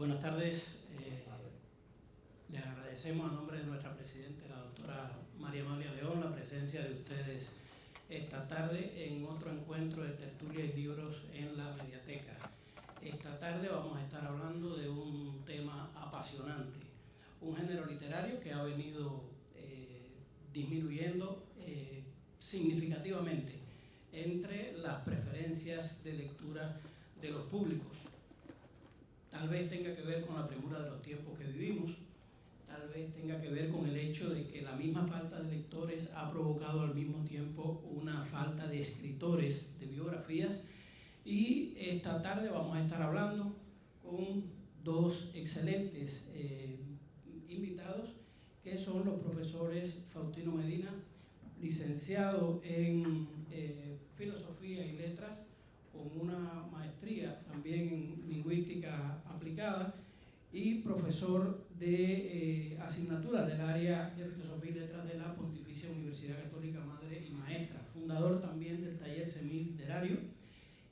Buenas tardes. Les agradecemos a nombre de nuestra presidenta, la doctora María Amalia León, la presencia de ustedes esta tarde en otro encuentro de tertulia y libros en la Mediateca. Esta tarde vamos a estar hablando de un tema apasionante, un género literario que ha venido disminuyendo significativamente entre las preferencias de lectura de los públicos. Tal vez tenga que ver con la premura de los tiempos que vivimos, tal vez tenga que ver con el hecho de que la misma falta de lectores ha provocado al mismo tiempo una falta de escritores de biografías, y esta tarde vamos a estar hablando con dos excelentes invitados, que son los profesores Faustino Medina, licenciado en Filosofía y Letras, con una maestría también en Lingüística Aplicada, y profesor de asignatura del área de Filosofía y Letras de la Pontificia Universidad Católica Madre y Maestra, fundador también del Taller Semil Literario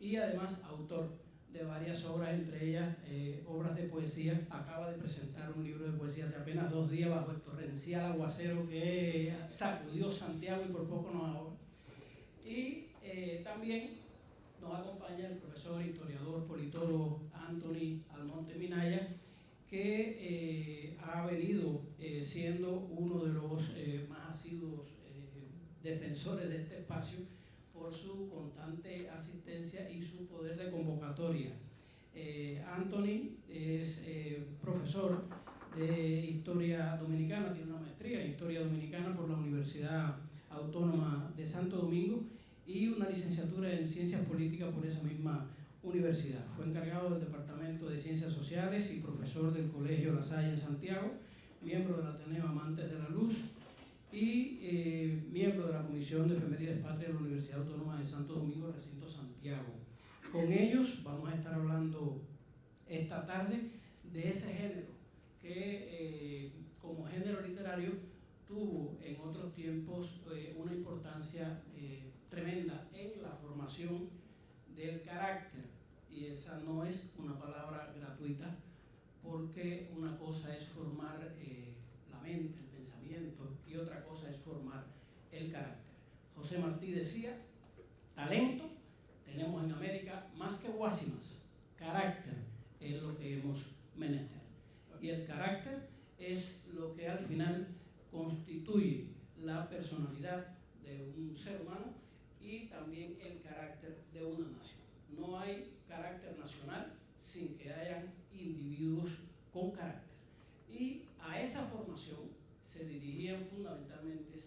y además autor de varias obras, entre ellas obras de poesía. Acaba de presentar un libro de poesía hace apenas 2 días bajo el torrencial aguacero que sacudió Santiago y por poco nos ahoga. Y también nos acompaña el profesor, historiador, politólogo Anthony Almonte Minaya, que ha venido siendo uno de los más asiduos defensores de este espacio por su constante asistencia y su poder de convocatoria. Anthony es profesor de Historia Dominicana, tiene una maestría en Historia Dominicana por la Universidad Autónoma de Santo Domingo y una licenciatura en Ciencias Políticas por esa misma universidad. Fue encargado del Departamento de Ciencias Sociales y profesor del Colegio La Salle en Santiago, miembro del Ateneo Amantes de la Luz y miembro de la Comisión de Efemérides Patria de la Universidad Autónoma de Santo Domingo, Recinto Santiago. Con ellos vamos a estar hablando esta tarde de ese género que como género literario tuvo en otros tiempos una importancia tremenda en la formación del carácter, y esa no es una palabra gratuita, porque una cosa es formar la mente, el pensamiento, y otra cosa es formar el carácter. José Martí decía: talento tenemos en América más que guásimas, carácter es lo que hemos menester. Y el carácter es lo que al final constituye la personalidad de un ser humano y también el carácter de una nación. No hay carácter nacional sin que hayan individuos con carácter. Y a esa formación se dirigían fundamentalmente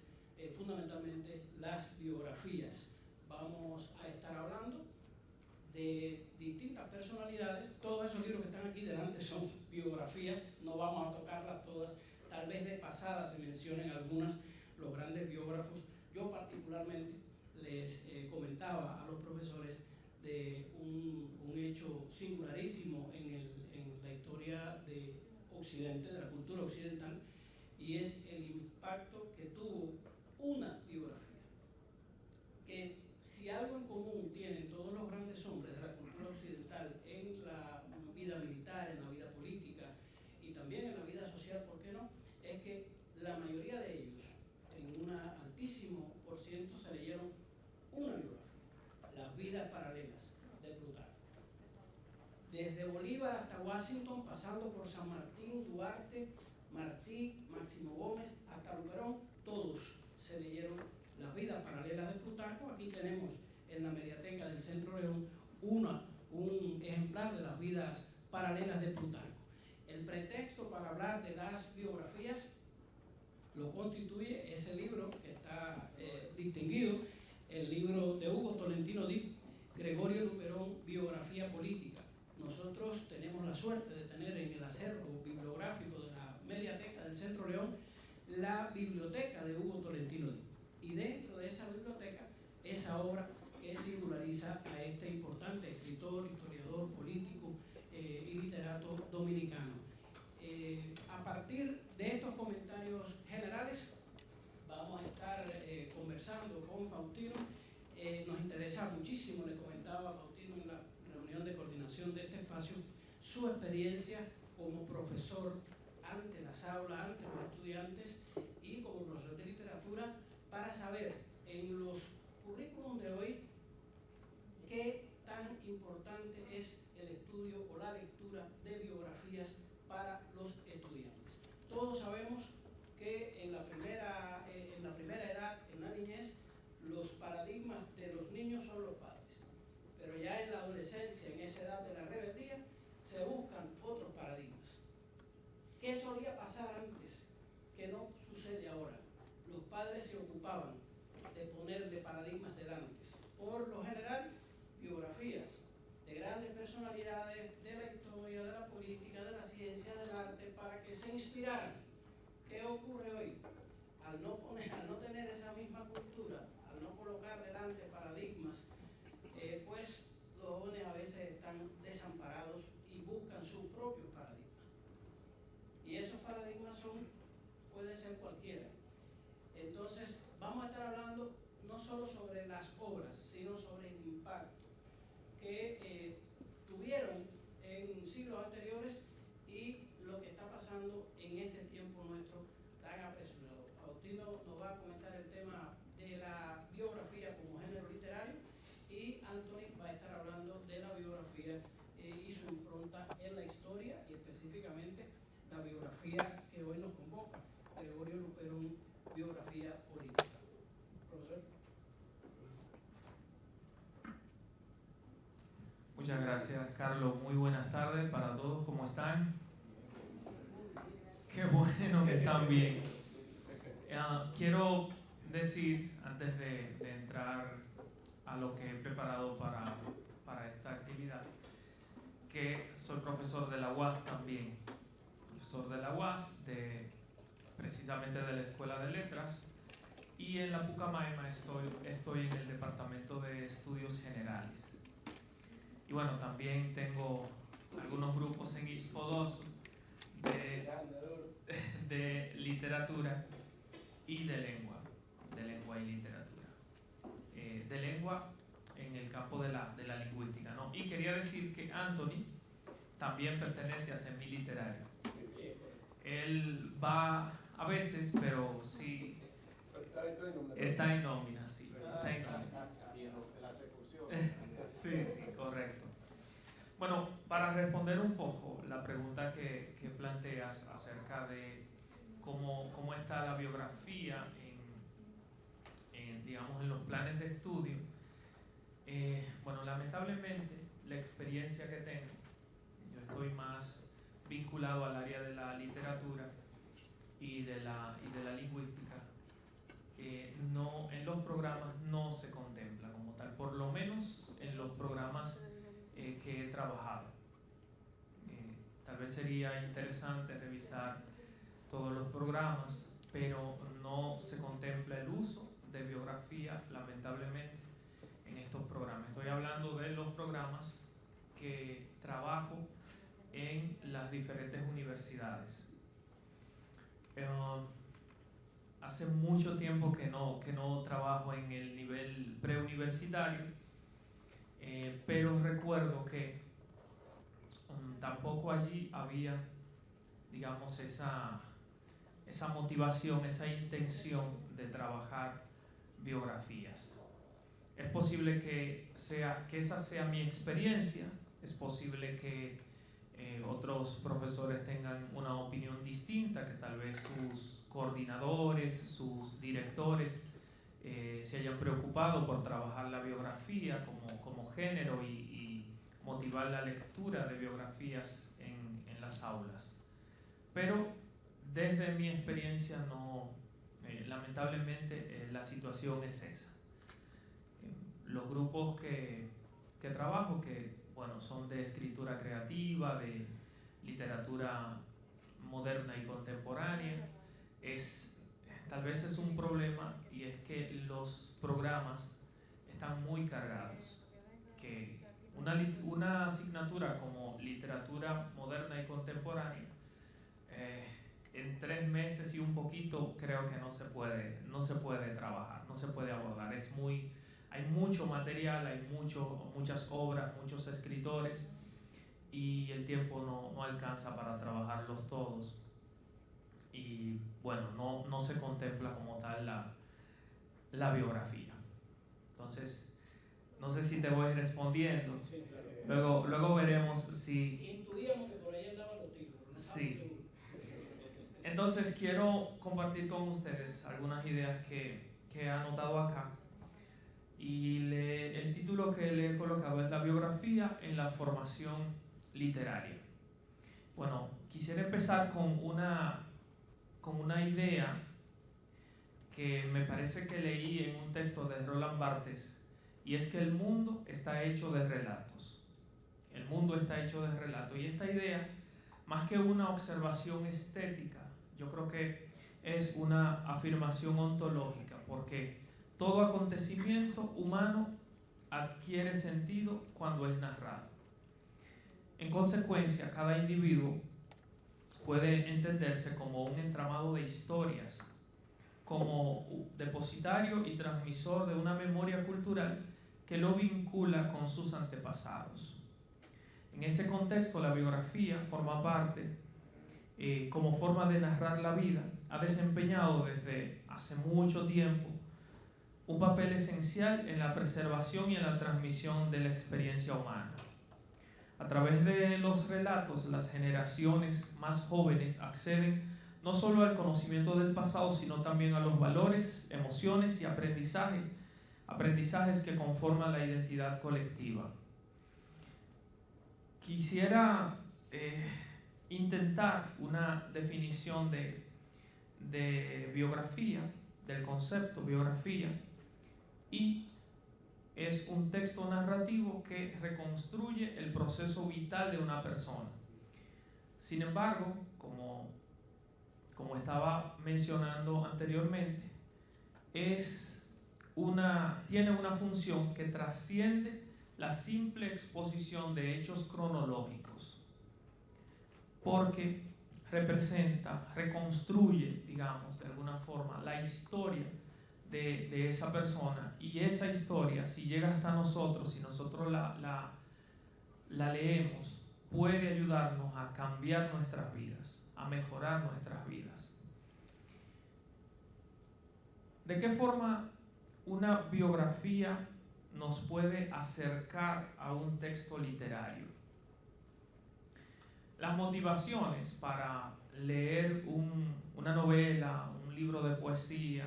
las biografías. Vamos a estar hablando de distintas personalidades. Todos esos libros que están aquí delante son biografías, no vamos a tocarlas todas, tal vez de pasada se mencionen algunas, los grandes biógrafos. Yo particularmente les comentaba a los profesores de un hecho singularísimo en la historia de Occidente, de la cultura occidental, y es el impacto que tuvo una biografía. Que si algo en común tienen todos los grandes hombres de la cultura occidental en la vida militar, en la vida política y también en la vida social, ¿por qué no?, es que la mayoría de ellos, en un altísimo por ciento, se leyeron una biografía, Las vidas paralelas de Plutarco. Desde Bolívar hasta Washington, pasando por San Martín, Duarte, Martí, Máximo Gómez, hasta Luperón, todos se leyeron Las vidas paralelas de Plutarco. Aquí tenemos en la Mediateca del Centro León un ejemplar de Las vidas paralelas de Plutarco. El pretexto para hablar de las biografías lo constituye ese libro que está distinguido, el libro de Hugo Tolentino Dipp, Gregorio Luperón, Biografía Política. Nosotros tenemos la suerte de tener en el acervo bibliográfico de la Mediateca del Centro León la biblioteca de Hugo Tolentino Dipp, y dentro de esa biblioteca esa obra que singulariza a este importante escritor, historiador, político y literato dominicano. A partir de estos comentarios generales vamos a estar conversando con Faustino. Nos interesa muchísimo, le comentaba a Faustino en la reunión de coordinación de este espacio, su experiencia como profesor ante las aulas, ante los estudiantes y como profesor de literatura, para saber en los currículum de hoy qué tan importante es el estudio o la lectura de biografías para los estudiantes. Todos sabemos que en la primera edad, en la niñez, los paradigmas de los niños son los padres. Pero ya en la adolescencia, en esa edad de la rebeldía, se buscan otros paradigmas. ¿Qué solía pasar antes? Que no sucede ahora. Los padres se ocupaban de ponerle paradigmas de antes. Por lo general, biografías de grandes personalidades de la historia, de la política, de la ciencia, del arte, para que se inspiraran. ¿Qué ocurre hoy? Al no tener esa misma cultura, al no colocar delante paradigmas, pues los jóvenes a veces están desamparados y buscan sus propios paradigmas. Y esos paradigmas pueden ser cualquiera. Entonces, vamos a estar hablando no solo sobre las obras, sino sobre el impacto que tuvieron en siglos anteriores y lo que está pasando en este tiempo nuestro tan apresurado. Faustino nos va a comentar el tema de la biografía como género literario y Anthony va a estar hablando de la biografía y su impronta en la historia y específicamente la biografía que hoy nos convoca, Gregorio Luperón, biografía política. Profesor. Muchas gracias, Carlos. Muy buenas tardes para todos. ¿Cómo están? Qué bueno que están bien. Quiero decir, antes de entrar a lo que he preparado para esta actividad, que soy profesor de la UAS también. Profesor de la UAS, precisamente de la Escuela de Letras, y en la Pucamaima estoy en el Departamento de Estudios Generales. Y bueno, también tengo algunos grupos en ISPO 2 de literatura y de lengua y literatura. De lengua en el campo de la lingüística, ¿no? Y quería decir que Anthony también pertenece a Semiliterario. Él va a veces, pero sí está en nómina, sí, está en nómina. Sí, correcto. Bueno, para responder un poco la pregunta que planteas acerca de cómo está la biografía digamos, en los planes de estudio, bueno, lamentablemente la experiencia que tengo, yo estoy más vinculado al área de la literatura y de la lingüística. No, en los programas no se contempla como tal, por lo menos en los programas que he trabajado. Tal vez sería interesante revisar todos los programas, pero no se contempla el uso de biografía, lamentablemente, en estos programas. Estoy hablando de los programas que trabajo en las diferentes universidades. Hace mucho tiempo que no trabajo en el nivel preuniversitario, pero recuerdo que tampoco allí había, digamos, esa motivación, esa intención de trabajar biografías. Es posible que esa sea mi experiencia, es posible que otros profesores tengan una opinión distinta, que tal vez sus coordinadores, sus directores se hayan preocupado por trabajar la biografía como género y motivar la lectura de biografías en las aulas. Pero desde mi experiencia lamentablemente la situación es esa. Los grupos que trabajo, que bueno, son de escritura creativa, de literatura moderna y contemporánea, tal vez es un problema, y es que los programas están muy cargados. Que una asignatura como literatura moderna y contemporánea, en 3 meses y un poquito creo que no se puede trabajar, no se puede abordar. Hay mucho material, hay muchas obras, muchos escritores, y el tiempo no alcanza para trabajarlos todos. Y bueno, no se contempla como tal la biografía. Entonces, no sé si te voy respondiendo. Sí, claro. Luego veremos si... Intuíamos que por ahí andaban los títulos. Sí. Entonces, quiero compartir con ustedes algunas ideas que he anotado acá. Y el título que le he colocado es La biografía en la formación literaria. Bueno, quisiera empezar con una idea que me parece que leí en un texto de Roland Barthes, y es que el mundo está hecho de relatos. El mundo está hecho de relatos. Y esta idea, más que una observación estética, yo creo que es una afirmación ontológica, porque todo acontecimiento humano adquiere sentido cuando es narrado. En consecuencia, cada individuo puede entenderse como un entramado de historias, como depositario y transmisor de una memoria cultural que lo vincula con sus antepasados. En ese contexto, la biografía forma parte, como forma de narrar la vida, ha desempeñado desde hace mucho tiempo un papel esencial en la preservación y en la transmisión de la experiencia humana. A través de los relatos, las generaciones más jóvenes acceden no solo al conocimiento del pasado, sino también a los valores, emociones y aprendizajes que conforman la identidad colectiva. Quisiera intentar una definición de biografía, del concepto biografía, y es un texto narrativo que reconstruye el proceso vital de una persona. Sin embargo, como estaba mencionando anteriormente, tiene una función que trasciende la simple exposición de hechos cronológicos, porque reconstruye, digamos, de alguna forma, la historia de esa persona, y esa historia, si llega hasta nosotros, si nosotros la leemos, puede ayudarnos a cambiar nuestras vidas, a mejorar nuestras vidas. ¿De qué forma una biografía nos puede acercar a un texto literario? Las motivaciones para leer una novela, un libro de poesía,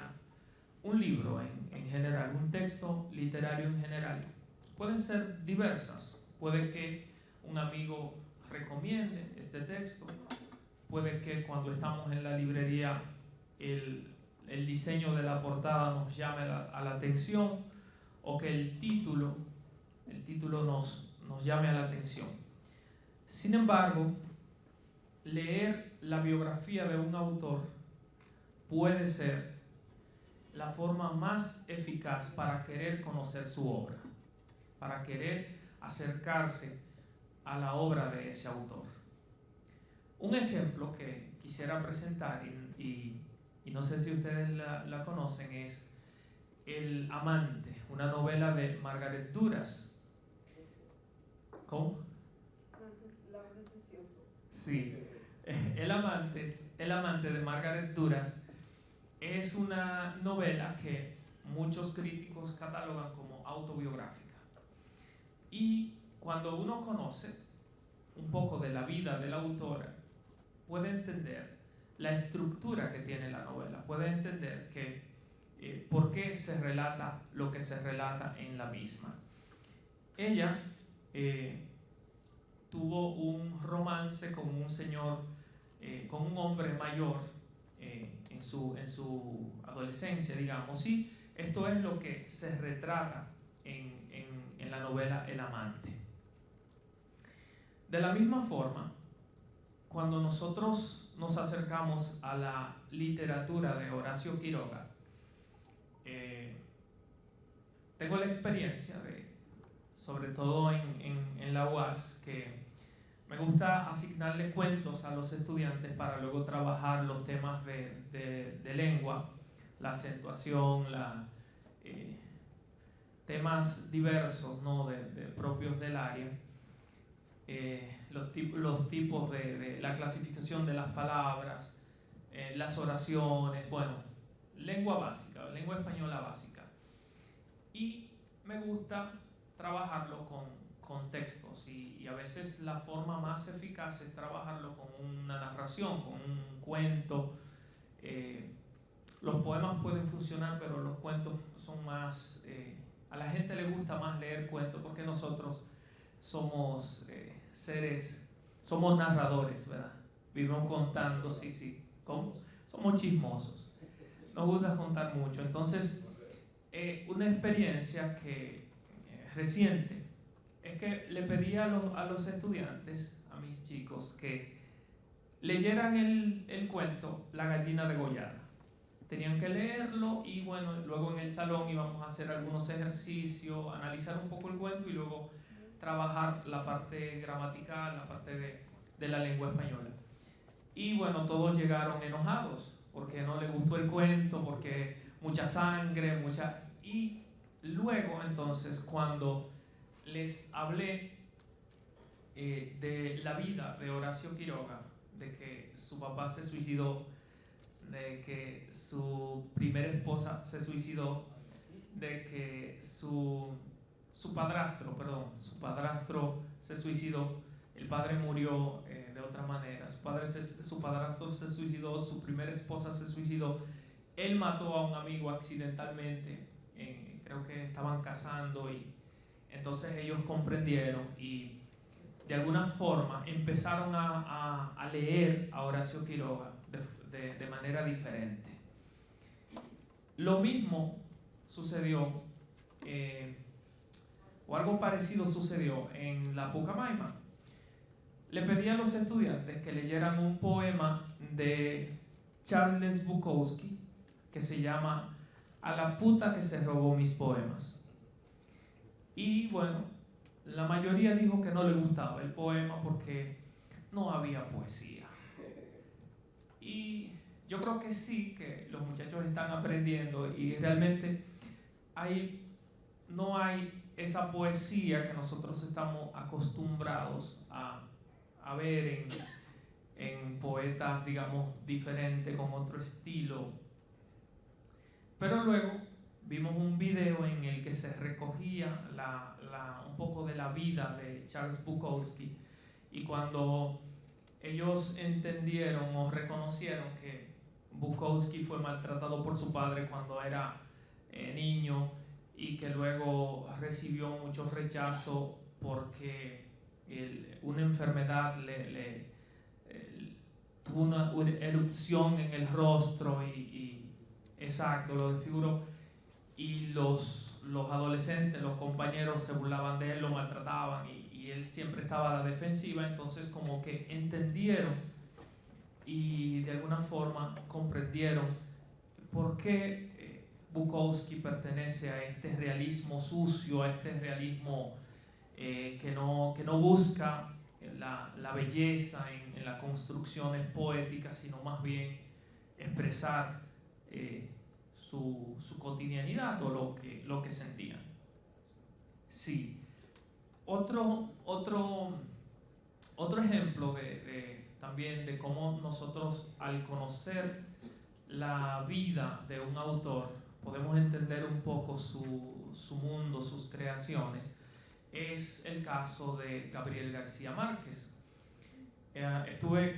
un libro en general, un texto literario en general, pueden ser diversas. Puede que un amigo recomiende este texto, puede que cuando estamos en la librería el diseño de la portada nos llame a la atención, o que el título nos llame a la atención. Sin embargo, leer la biografía de un autor puede ser la forma más eficaz para querer conocer su obra, para querer acercarse a la obra de ese autor. Un ejemplo que quisiera presentar, y no sé si ustedes la conocen, es El amante, una novela de Margaret Duras. ¿Cómo? La precisión. Sí. El amante de Margaret Duras es una novela que muchos críticos catalogan como autobiográfica. Y cuando uno conoce un poco de la vida de la autora, puede entender la estructura que tiene la novela, puede entender por qué se relata lo que se relata en la misma. Ella tuvo un romance con un señor, con un hombre mayor en su adolescencia, digamos, y esto es lo que se retrata en la novela El amante. De la misma forma, cuando nosotros nos acercamos a la literatura de Horacio Quiroga, tengo la experiencia sobre todo en la UAS, que me gusta asignarle cuentos a los estudiantes para luego trabajar los temas de lengua, la acentuación, temas diversos, ¿no? propios del área. los tipos de la clasificación de las palabras, las oraciones, bueno, lengua básica, lengua española básica. Y me gusta trabajarlo con textos y a veces la forma más eficaz es trabajarlo con una narración, con un cuento. Los poemas pueden funcionar, pero los cuentos son más... a la gente le gusta más leer cuentos porque nosotros somos somos narradores, ¿verdad? Vivimos contando, sí. ¿Cómo? Somos chismosos. Nos gusta contar mucho. Entonces, una experiencia que reciente es que le pedí a los estudiantes, a mis chicos, que leyeran el cuento La gallina degollada. Tenían que leerlo y bueno, luego en el salón íbamos a hacer algunos ejercicios, analizar un poco el cuento y luego trabajar la parte gramatical, la parte de la lengua española. Y bueno, todos llegaron enojados porque no les gustó el cuento, porque mucha sangre, Y luego entonces cuando les hablé de la vida de Horacio Quiroga, de que su papá se suicidó, de que su primera esposa se suicidó, de que su padrastro se suicidó, el padre murió de otra manera, su padrastro se suicidó, su primera esposa se suicidó, él mató a un amigo accidentalmente, creo que estaban casando y entonces ellos comprendieron y de alguna forma empezaron a leer a Horacio Quiroga de manera diferente. Lo mismo sucedió, o algo parecido sucedió en la Pucamaima. Le pedí a los estudiantes que leyeran un poema de Charles Bukowski que se llama A la puta que se robó mis poemas. Y bueno, la mayoría dijo que no le gustaba el poema porque no había poesía. Y yo creo que sí, que los muchachos están aprendiendo y realmente no hay esa poesía que nosotros estamos acostumbrados a ver en poetas, digamos, diferentes, con otro estilo. Pero luego vimos un video en el que se recogía un poco de la vida de Charles Bukowski y cuando ellos entendieron o reconocieron que Bukowski fue maltratado por su padre cuando era niño y que luego recibió mucho rechazo porque una enfermedad tuvo una erupción en el rostro exacto, lo desfiguró y los adolescentes, los compañeros se burlaban de él, lo maltrataban y él siempre estaba a la defensiva, entonces como que entendieron y de alguna forma comprendieron por qué Bukowski pertenece a este realismo sucio, a este realismo que no busca la belleza en las construcciones poéticas, sino más bien expresar su cotidianidad o lo que sentían. Sí. Otro ejemplo también de cómo nosotros al conocer la vida de un autor podemos entender un poco su mundo, sus creaciones, es el caso de Gabriel García Márquez.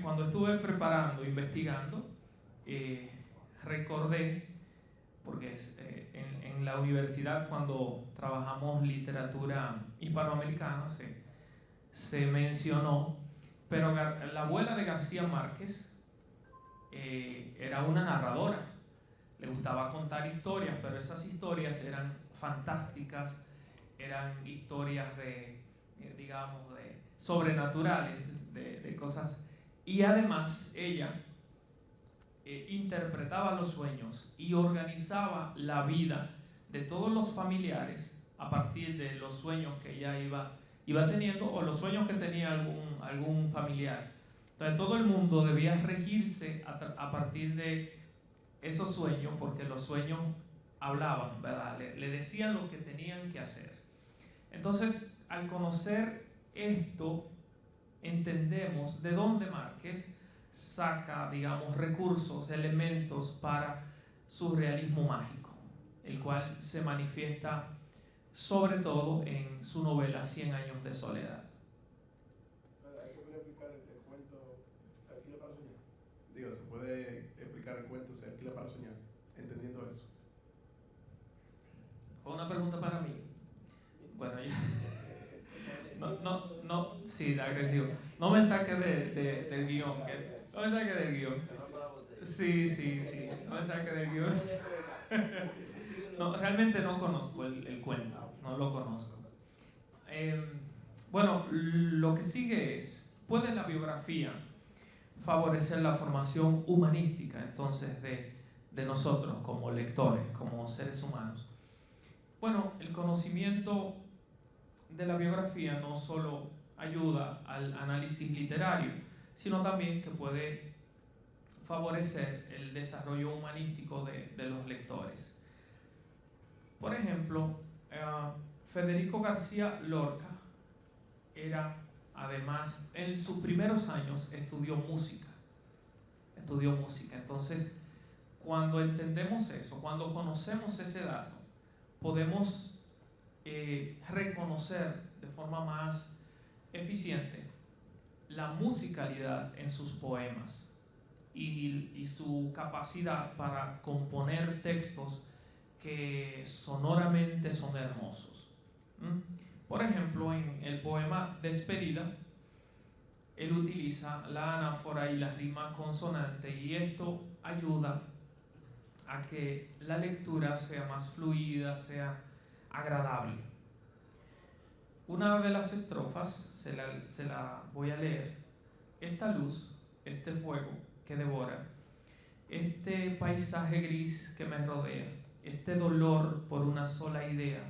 Cuando estuve preparando, investigando, recordé, porque en la universidad cuando trabajamos literatura hispanoamericana se mencionó, pero la abuela de García Márquez era una narradora, le gustaba contar historias, pero esas historias eran fantásticas, eran historias digamos, sobrenaturales, de cosas, y además ella interpretaba los sueños y organizaba la vida de todos los familiares a partir de los sueños que ella iba teniendo o los sueños que tenía algún familiar. Entonces todo el mundo debía regirse a partir de esos sueños porque los sueños hablaban, ¿verdad? Le decían lo que tenían que hacer. Entonces, al conocer esto, entendemos de dónde Márquez saca, digamos, recursos, elementos para su realismo mágico, el cual se manifiesta sobre todo en su novela 100 años de soledad. ¿Se puede explicar el cuento Se alquila para soñar? Digo, ¿se puede explicar el cuento Se alquila para soñar? Entendiendo eso. Fue una pregunta para mí. Bueno, yo... No, sí, de agresivo. No me saque del guión. No me saque del guión. Sí. No me saque del guión. No, realmente no conozco el cuento. No lo conozco. Bueno, lo que sigue es, ¿puede la biografía favorecer la formación humanística entonces de nosotros como lectores, como seres humanos? Bueno, el conocimiento de la biografía no solo ayuda al análisis literario, sino también que puede favorecer el desarrollo humanístico de los lectores. Por ejemplo, Federico García Lorca era, además, en sus primeros años estudió música. Entonces, cuando entendemos eso, cuando conocemos ese dato, podemos reconocer de forma más eficiente la musicalidad en sus poemas y su capacidad para componer textos que sonoramente son hermosos. Por ejemplo, en el poema Despedida, él utiliza la anáfora y la rima consonante, y esto ayuda a que la lectura sea más fluida, sea agradable. Una de las estrofas, se la voy a leer. Esta luz, este fuego que devora, este paisaje gris que me rodea, este dolor por una sola idea,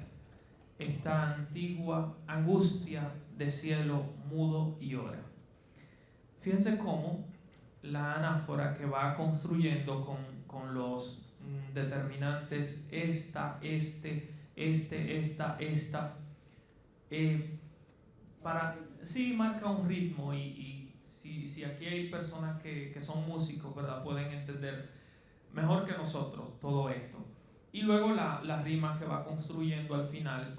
esta antigua angustia de cielo mudo y hora. Fíjense cómo la anáfora que va construyendo con los determinantes esta, sí marca un ritmo, y si aquí hay personas que son músicos, ¿verdad?, pueden entender mejor que nosotros todo esto. Y luego la rima que va construyendo al final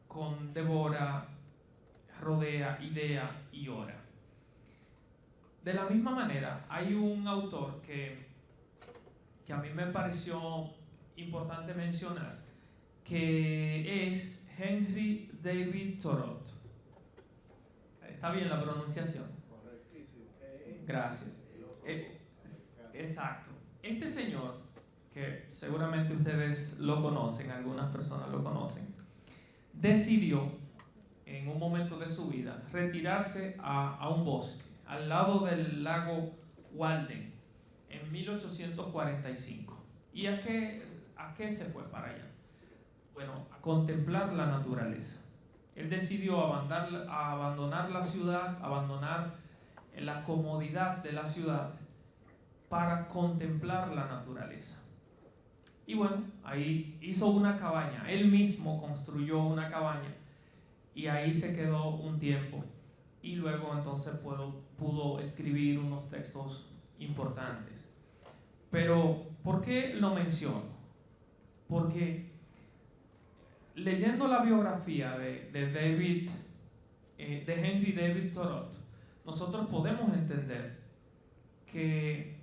con devora, rodea, idea y hora. De la misma manera, hay un autor que a mí me pareció importante mencionar, que es Henry David Thoreau. ¿Está bien la pronunciación? Correctísimo. Gracias. Exacto. Este señor, que seguramente ustedes lo conocen, algunas personas lo conocen, decidió en un momento de su vida retirarse a un bosque al lado del lago Walden en 1845. ¿Y a qué se fue para allá? Bueno, a contemplar la naturaleza. Él decidió abandonar la ciudad, abandonar la comodidad de la ciudad para contemplar la naturaleza. Y bueno, ahí hizo una cabaña. Él mismo construyó una cabaña y ahí se quedó un tiempo. Y luego entonces pudo escribir unos textos importantes. Pero, ¿por qué lo menciono? Porque leyendo la biografía de Henry David Thoreau, nosotros podemos entender que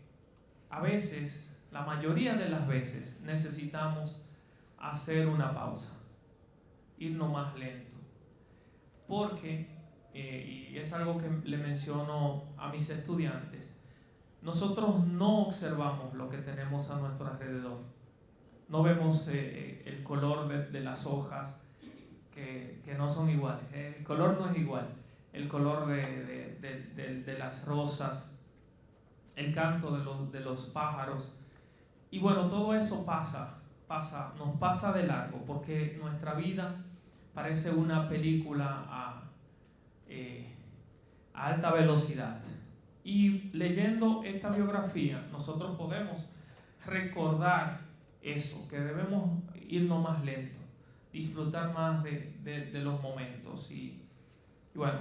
a veces, la mayoría de las veces, necesitamos hacer una pausa, irnos más lento, porque y es algo que le menciono a mis estudiantes, nosotros no observamos lo que tenemos a nuestro alrededor. No vemos el color de las hojas, que no son iguales. El color no es igual. El color de las rosas, el canto de los pájaros. Y bueno, todo eso nos pasa de largo, porque nuestra vida parece una película a alta velocidad. Y leyendo esta biografía, nosotros podemos recordar eso, que debemos irnos más lento, disfrutar más de los momentos. Y Y bueno,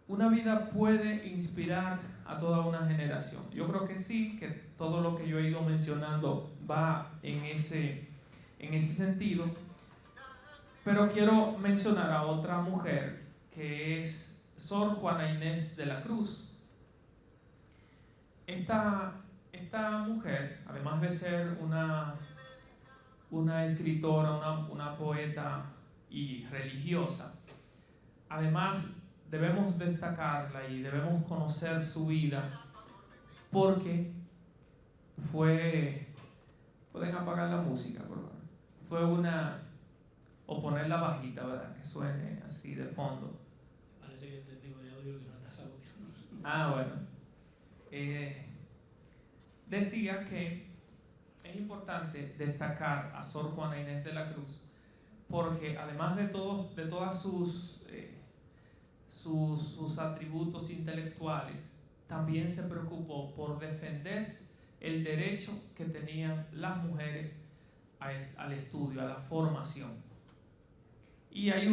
una vida puede inspirar a toda una generación. Yo creo que sí, que todo lo que yo he ido mencionando va en ese sentido. Pero quiero mencionar a otra mujer que es Sor Juana Inés de la Cruz. Esta mujer, además de ser una escritora, una poeta y religiosa, además debemos destacarla y debemos conocer su vida porque pueden apagar la música, por favor. O ponerla bajita, ¿verdad? Que suene así de fondo. Parece que el técnico de audio que no está saboteando. Bueno. Decía que es importante destacar a Sor Juana Inés de la Cruz porque además de todas sus atributos intelectuales, también se preocupó por defender el derecho que tenían las mujeres al estudio, a la formación. Y hay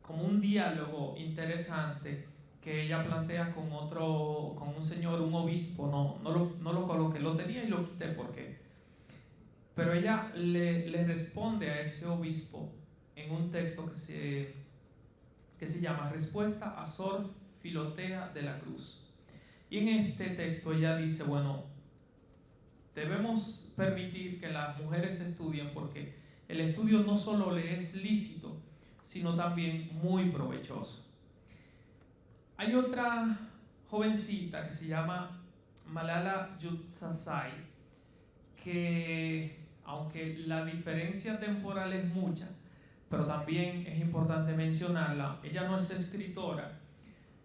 como un diálogo interesante que ella plantea con un señor, un obispo, no lo coloqué, lo tenía y lo quité porque. Pero ella le responde a ese obispo en un texto que se llama Respuesta a Sor Filotea de la Cruz. Y en este texto ella dice, bueno, debemos permitir que las mujeres estudien porque el estudio no solo le es lícito, sino también muy provechoso. Hay otra jovencita que se llama Malala Yousafzai, que aunque la diferencia temporal es mucha, pero también es importante mencionarla, ella no es escritora,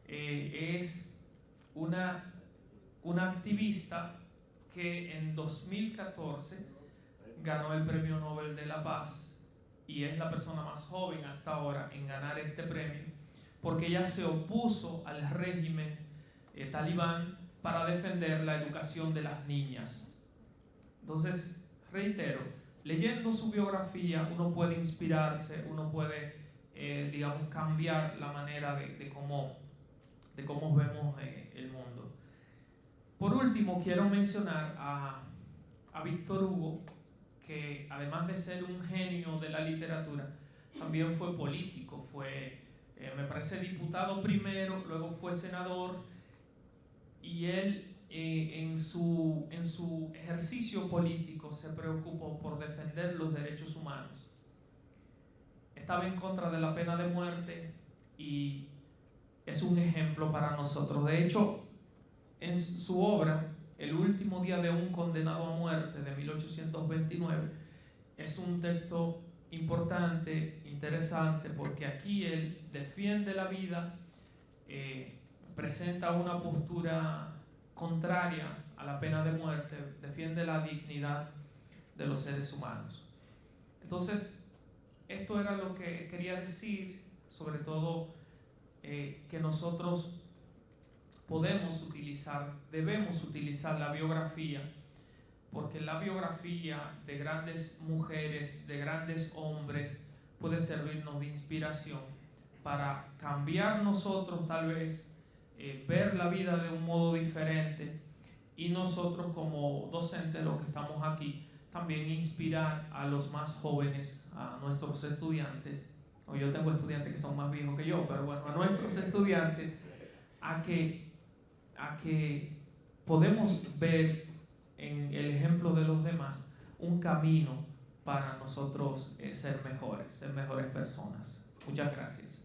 es una activista que en 2014 ganó el Premio Nobel de la Paz y es la persona más joven hasta ahora en ganar este premio, porque ella se opuso al régimen talibán para defender la educación de las niñas. Entonces, reitero, leyendo su biografía uno puede inspirarse, uno puede, cambiar la manera de cómo vemos el mundo. Por último, quiero mencionar a Víctor Hugo, que además de ser un genio de la literatura, también fue político, me parece diputado primero, luego fue senador, y él en su ejercicio político se preocupó por defender los derechos humanos. Estaba en contra de la pena de muerte y es un ejemplo para nosotros. De hecho, en su obra, El último día de un condenado a muerte, de 1829, es un texto importante, interesante, porque aquí él defiende la vida, presenta una postura contraria a la pena de muerte, defiende la dignidad de los seres humanos. Entonces, esto era lo que quería decir, sobre todo que nosotros debemos utilizar la biografía, porque la biografía de grandes mujeres, de grandes hombres, puede servirnos de inspiración para cambiar nosotros tal vez, ver la vida de un modo diferente, y nosotros como docentes, los que estamos aquí, también inspirar a los más jóvenes, a nuestros estudiantes. Yo tengo estudiantes que son más viejos que yo, pero bueno, a nuestros estudiantes, a que podemos ver en el ejemplo de los demás un camino para nosotros ser mejores personas. Muchas gracias.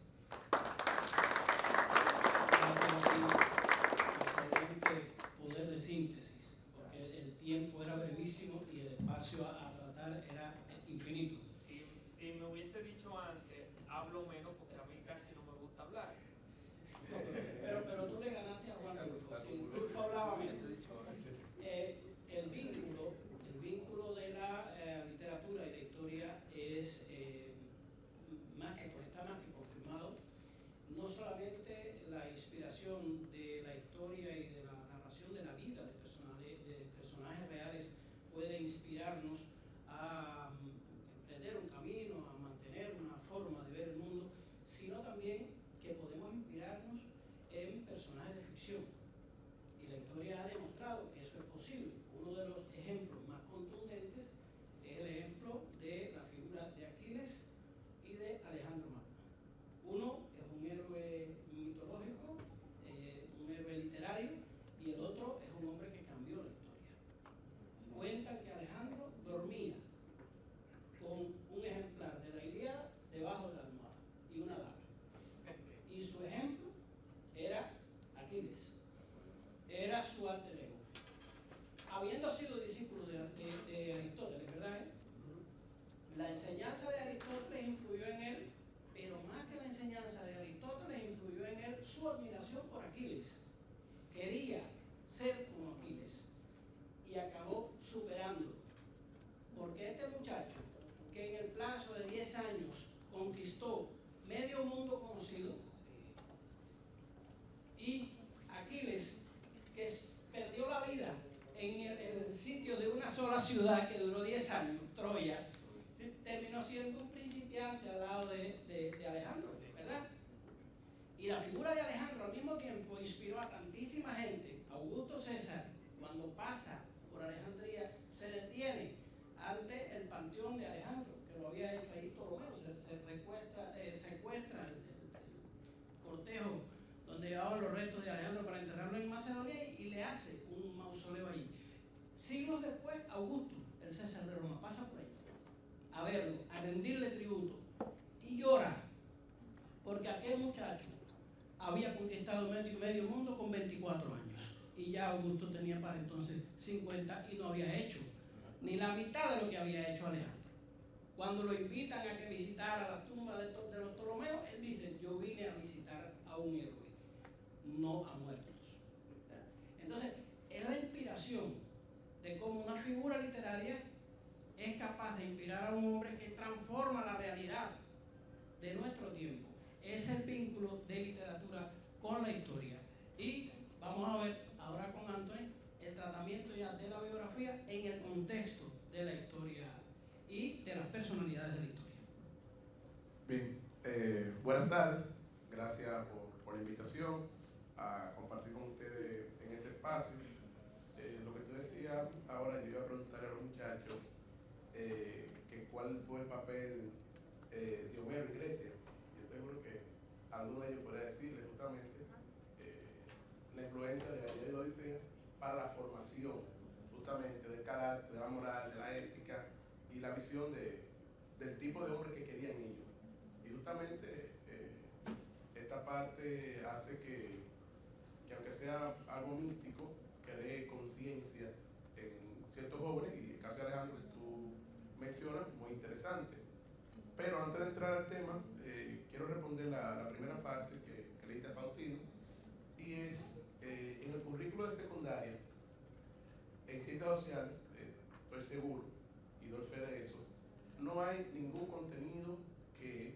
Excelente poder de síntesis, porque el tiempo era brevísimo y el espacio a tratar era infinito. Si me hubiese dicho antes, hablo menos porque a mí casi no me gusta hablar. Pero tú le ganaste a Juan Rulfo. Si Rulfo hablaba menos. El vínculo de la literatura y la historia es está más que confirmado. No solamente la inspiración de la historia y de la narración de la vida de personajes reales puede inspirarnos a emprender un camino, a mantener una forma de ver el mundo, era su alter ego. Habiendo sido discípulo de Aristóteles, ¿verdad? La enseñanza de Aristóteles influyó en él, pero más que la enseñanza de Aristóteles influyó en él su admiración por Aquiles. Quería ser como Aquiles y acabó superándolo. Porque este muchacho, que en el plazo de 10 años conquistó medio mundo conocido, y Aquiles, que perdió la vida en el sitio de una sola ciudad que duró 10 años, Troya, terminó siendo un principiante al lado de Alejandro, ¿verdad? Y la figura de Alejandro al mismo tiempo inspiró a tantísima gente. Augusto César, cuando pasa por Alejandría, se detiene ante el panteón de Alejandro, que lo había hecho ahí Ptolomeo, secuestra el cortejo donde llevaban los restos de Alejandro para enterrarlo en Macedonia y le hace un mausoleo allí. Siglos después, Augusto, el César de Roma, pasa por ahí a verlo, a rendirle tributo, y llora, porque aquel muchacho había conquistado medio mundo con 24 años, y ya Augusto tenía para entonces 50 y no había hecho ni la mitad de lo que había hecho Alejandro. Cuando lo invitan a que visitara la tumba de los Ptolomeos, él dice: yo vine a visitar a un héroe, no a muertos. Entonces, es la inspiración de cómo una figura literaria es capaz de inspirar a un hombre que transforma la realidad de nuestro tiempo. Es el vínculo de literatura con la historia. Y vamos a ver ahora con Anthony el tratamiento ya de la biografía en el contexto de la historia y de las personalidades de la historia. Bien, buenas tardes. Gracias por la invitación a compartir con ustedes en este espacio. Lo que tú decías ahora, yo iba a preguntarle a los muchachos que cuál fue el papel de Homero en Grecia. Yo estoy seguro que alguno de ellos podría decirle justamente la influencia de la Ilíada y la Odisea para la formación justamente del carácter, de la moral, de la ética y la visión del tipo de hombre que querían ellos. Y justamente esta parte hace que aunque sea algo místico, cree conciencia en ciertos jóvenes, y el caso de Alejandro que tú mencionas, muy interesante. Pero antes de entrar al tema, quiero responder la primera parte que leíste a Faustino, y es, en el currículo de secundaria, en ciencias sociales, estoy seguro, y doy fe de eso, no hay ningún contenido que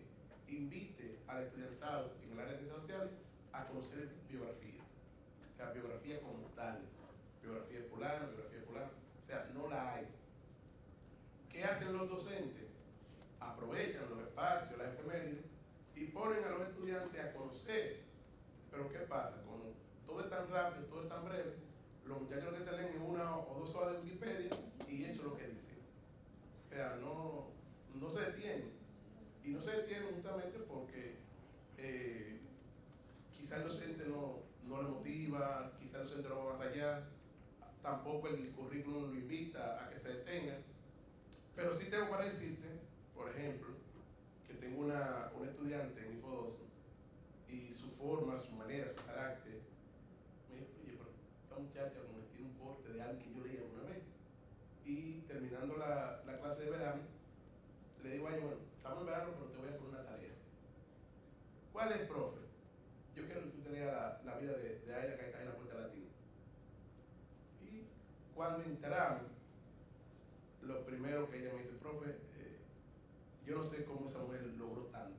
invite al estudiantado en el área de ciencias sociales a conocer biografía. O sea, biografía como tal, biografía de fulano, o sea, no la hay. ¿Qué hacen los docentes? Aprovechan los espacios, las efemérides, y ponen a los estudiantes a conocer. Pero ¿qué pasa? Como todo es tan rápido, todo es tan breve, los muchachos lo que se leen en 1 o 2 horas de Wikipedia, y eso es lo que dicen. O sea, no se detienen. Y no se detienen justamente porque quizá el docente no le motiva, quizá el docente no va más allá, tampoco el currículum lo invita a que se detenga. Pero sí tengo para decirte, por ejemplo, que tengo una estudiante en Infodoso, y su forma, su manera, su carácter, me dijo: oye, pero esta muchacha como que tiene un porte de alguien que yo leí alguna vez. Y terminando la clase de verano, le digo a ella: bueno, estamos en verano, pero te voy a poner una tarea. ¿Cuál es, profe? Yo quiero que tú te leas la vida de Aida, que está en la Puerta Latina. Y cuando entramos, lo primero que ella me dice: profe, yo no sé cómo esa mujer logró tanto.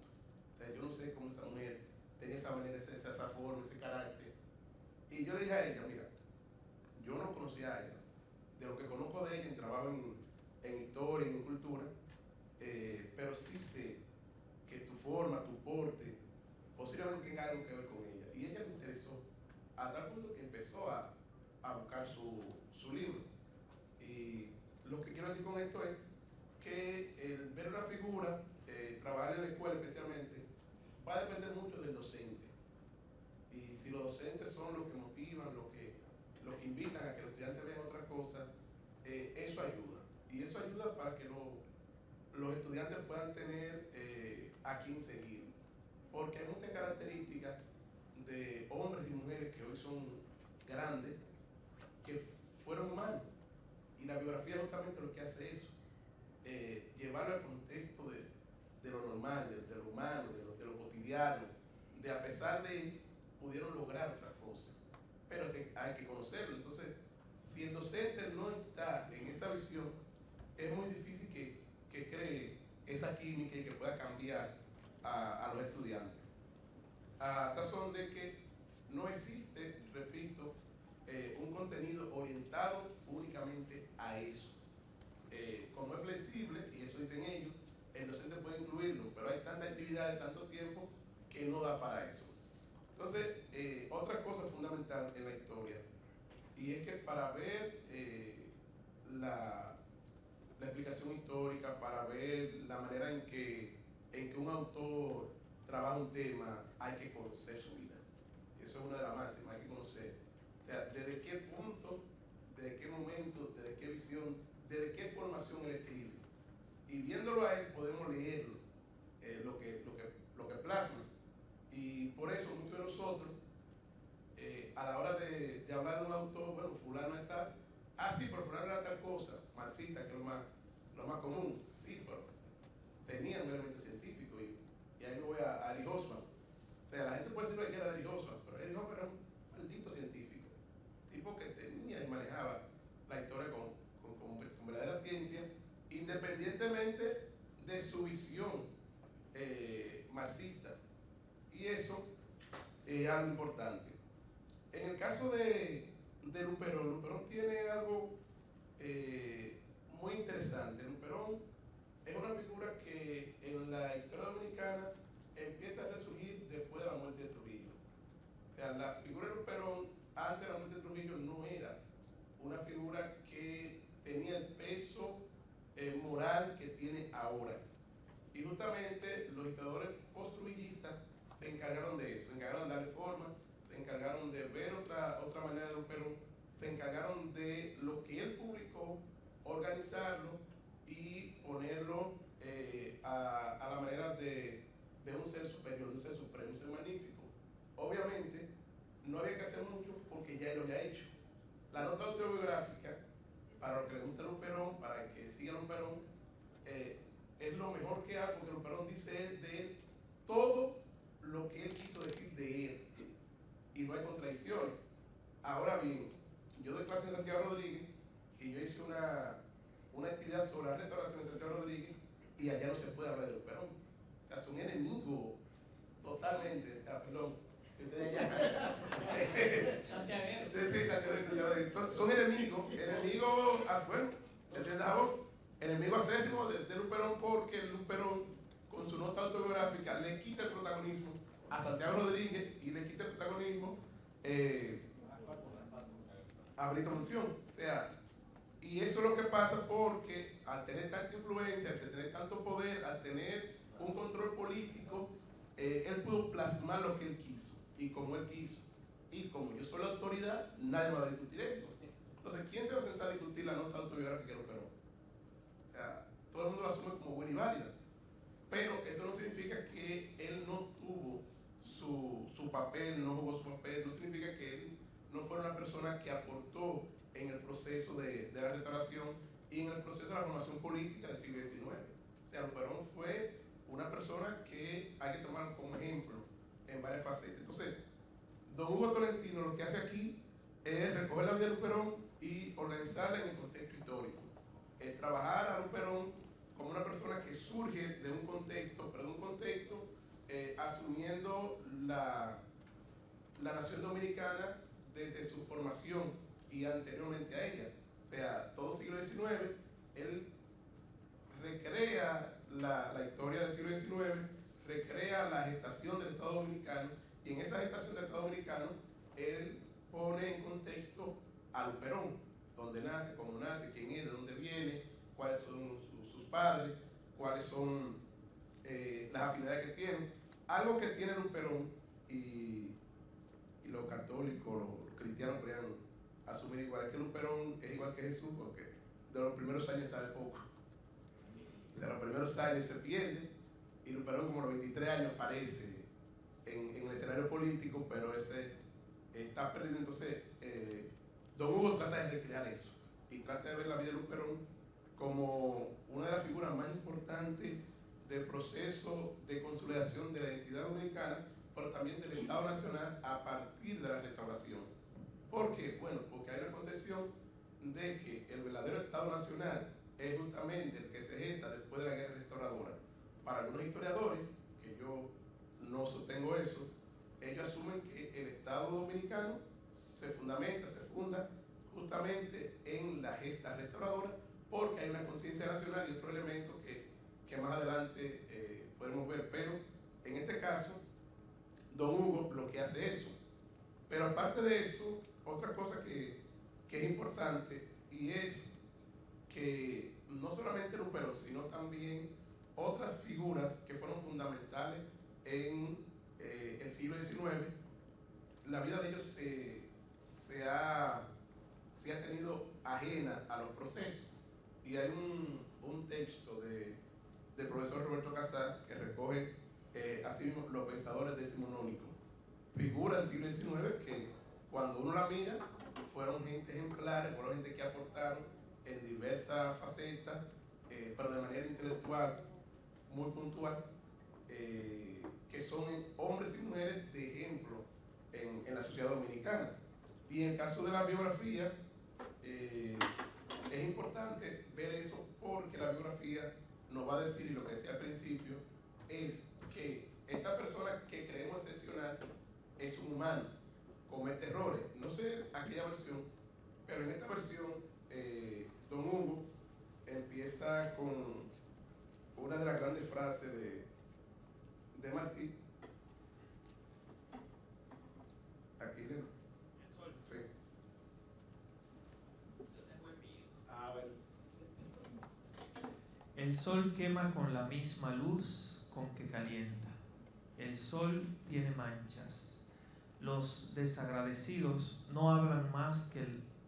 O sea, yo no sé cómo esa mujer tenía esa manera, esa forma, ese carácter. Y yo le dije a ella: mira, yo no conocía a ella. De lo que conozco de ella en trabajo en historia, en cultura, pero sí sé que tu forma, tu porte, posiblemente tenga algo que ver con ella. Y ella me interesó a tal punto que empezó a buscar su libro. Y lo que quiero decir con esto es que el ver una figura, trabajar en la escuela especialmente, va a depender mucho del docente. Y si los docentes son los que motivan, los que invitan a que los estudiantes vean otras cosas, eso ayuda. Y eso ayuda para que los estudiantes puedan tener a quién seguir. Porque hay muchas características de hombres y mujeres que hoy son grandes si el docente no está en esa visión, es muy difícil que cree esa química y que pueda cambiar a los estudiantes. A razón de que no existe, repito, un contenido orientado únicamente a eso. Como es flexible, y eso dicen ellos, el docente puede incluirlo, pero hay tanta actividad de tanto tiempo que no da para eso. Entonces, otra cosa fundamental en la historia, y es que para ver la explicación histórica, para ver la manera en que un autor trabaja un tema, hay que conocer su vida. Eso es una de las máximas, hay que conocer. O sea, desde qué punto, desde qué momento, desde qué visión, desde qué formación él escribe. Y viéndolo a él podemos leer lo que plasma. Y por eso muchos de nosotros, a la hora de hablar de un autor, bueno, fulano está, sí, pero fulano era tal cosa, marxista, que es lo más común, sí, pero tenía un elemento científico. Y ahí me voy a Erich Hobsbawm. O sea, la gente puede decir que era Erich Hobsbawm, pero Erich Hobsbawm era un maldito científico, tipo que tenía y manejaba la historia con verdadera ciencia, independientemente de su visión marxista. Y eso es algo importante. En el caso de Luperón tiene algo muy interesante. Luperón es una figura que en la historia dominicana empieza a resurgir después de la muerte de Trujillo. O sea, la figura de Luperón antes de la muerte de Trujillo no era una figura que tenía el peso moral que tiene ahora. Y justamente los historiadores post-trujillistas se encargaron de eso, se encargaron de darle forma, se encargaron de ver otra manera de Luperón, se encargaron de lo que él publicó, organizarlo y ponerlo a la manera de un ser superior, de un ser supremo, un ser magnífico. Obviamente, no había que hacer mucho porque ya él lo había hecho. La nota autobiográfica, para los que les gusta Luperón, para el que siga Luperón, es lo mejor que hay, porque Luperón dice de él todo lo que él quiso decir de él, y no hay contradicciones. Ahora bien, yo doy clase en Santiago Rodríguez, y yo hice una actividad sobre la restauración de Santiago Rodríguez, y allá no se puede hablar de Luperón. O sea, son enemigos totalmente, perdón, ustedes allá. Santiago, son enemigos, bueno, enemigo acérrimo de Luperón, porque Luperón, con su nota autobiográfica, le quita el protagonismo a Santiago Rodríguez y le quita el protagonismo a Brito Monción. O sea, y eso es lo que pasa porque al tener tanta influencia, al tener tanto poder, al tener un control político, él pudo plasmar lo que él quiso y como él quiso. Y como yo soy la autoridad, nadie me va a discutir esto. Entonces, ¿quién se va a sentar a discutir la nota autobiográfica de Luperón? O sea, todo el mundo lo asume como buena y válida. Pero eso no significa que él no tuvo su papel, no jugó su papel, no significa que él no fuera una persona que aportó en el proceso de la restauración y en el proceso de la formación política del siglo XIX. O sea, Luperón fue una persona que hay que tomar como ejemplo en varias facetas. Entonces, don Hugo Tolentino lo que hace aquí es recoger la vida de Luperón y organizarla en el contexto histórico. Trabajar a Luperón como una persona que surge de un contexto, pero de un contexto asumiendo la nación dominicana desde su formación y anteriormente a ella. O sea, todo siglo XIX, él recrea la historia del siglo XIX, recrea la gestación del Estado Dominicano, y en esa gestación del Estado Dominicano, él pone en contexto a Luperón, dónde nace, cómo nace, quién es, de dónde viene, cuáles son sus padres, cuáles son las afinidades que tiene. Algo que tiene Luperón, y los católicos, los cristianos podrían asumir igual, es que Luperón es igual que Jesús, porque de los primeros años sabe poco. De los primeros años se pierde, y Luperón como a los 23 años aparece en el escenario político, pero ese está perdido. Entonces, don Hugo trata de recrear eso, y trata de ver la vida de Luperón como una de las figuras más importantes del proceso de consolidación de la identidad dominicana, pero también del Estado Nacional a partir de la restauración. ¿Por qué? Bueno, porque hay una concepción de que el verdadero Estado Nacional es justamente el que se gesta después de la guerra restauradora. Para algunos historiadores, que yo no sostengo eso, ellos asumen que el Estado Dominicano se funda justamente en la gesta restauradora, porque hay una conciencia nacional y otro elemento que más adelante podemos ver. Pero en este caso, don Hugo lo que hace eso. Pero aparte de eso, otra cosa que es importante, y es que no solamente Luperón, sino también otras figuras que fueron fundamentales en el siglo XIX, la vida de ellos se ha tenido ajena a los procesos. Y hay un texto del profesor Roberto Casal que recoge así mismo los pensadores decimonónicos, figuras del siglo XIX que cuando uno la mira fueron gente ejemplares, fueron gente que aportaron en diversas facetas, pero de manera intelectual muy puntual, que son hombres y mujeres de ejemplo en la sociedad dominicana. Y en el caso de la biografía, es importante ver eso, porque la biografía nos va a decir, y lo que decía al principio, es que esta persona que creemos excepcional es un humano, comete errores. No sé aquella versión, pero en esta versión, don Hugo empieza con una de las grandes frases de Martí. Aquí le... Sí. A ver. El sol quema con la misma luz con que calienta. El sol tiene manchas. Los desagradecidos no hablan más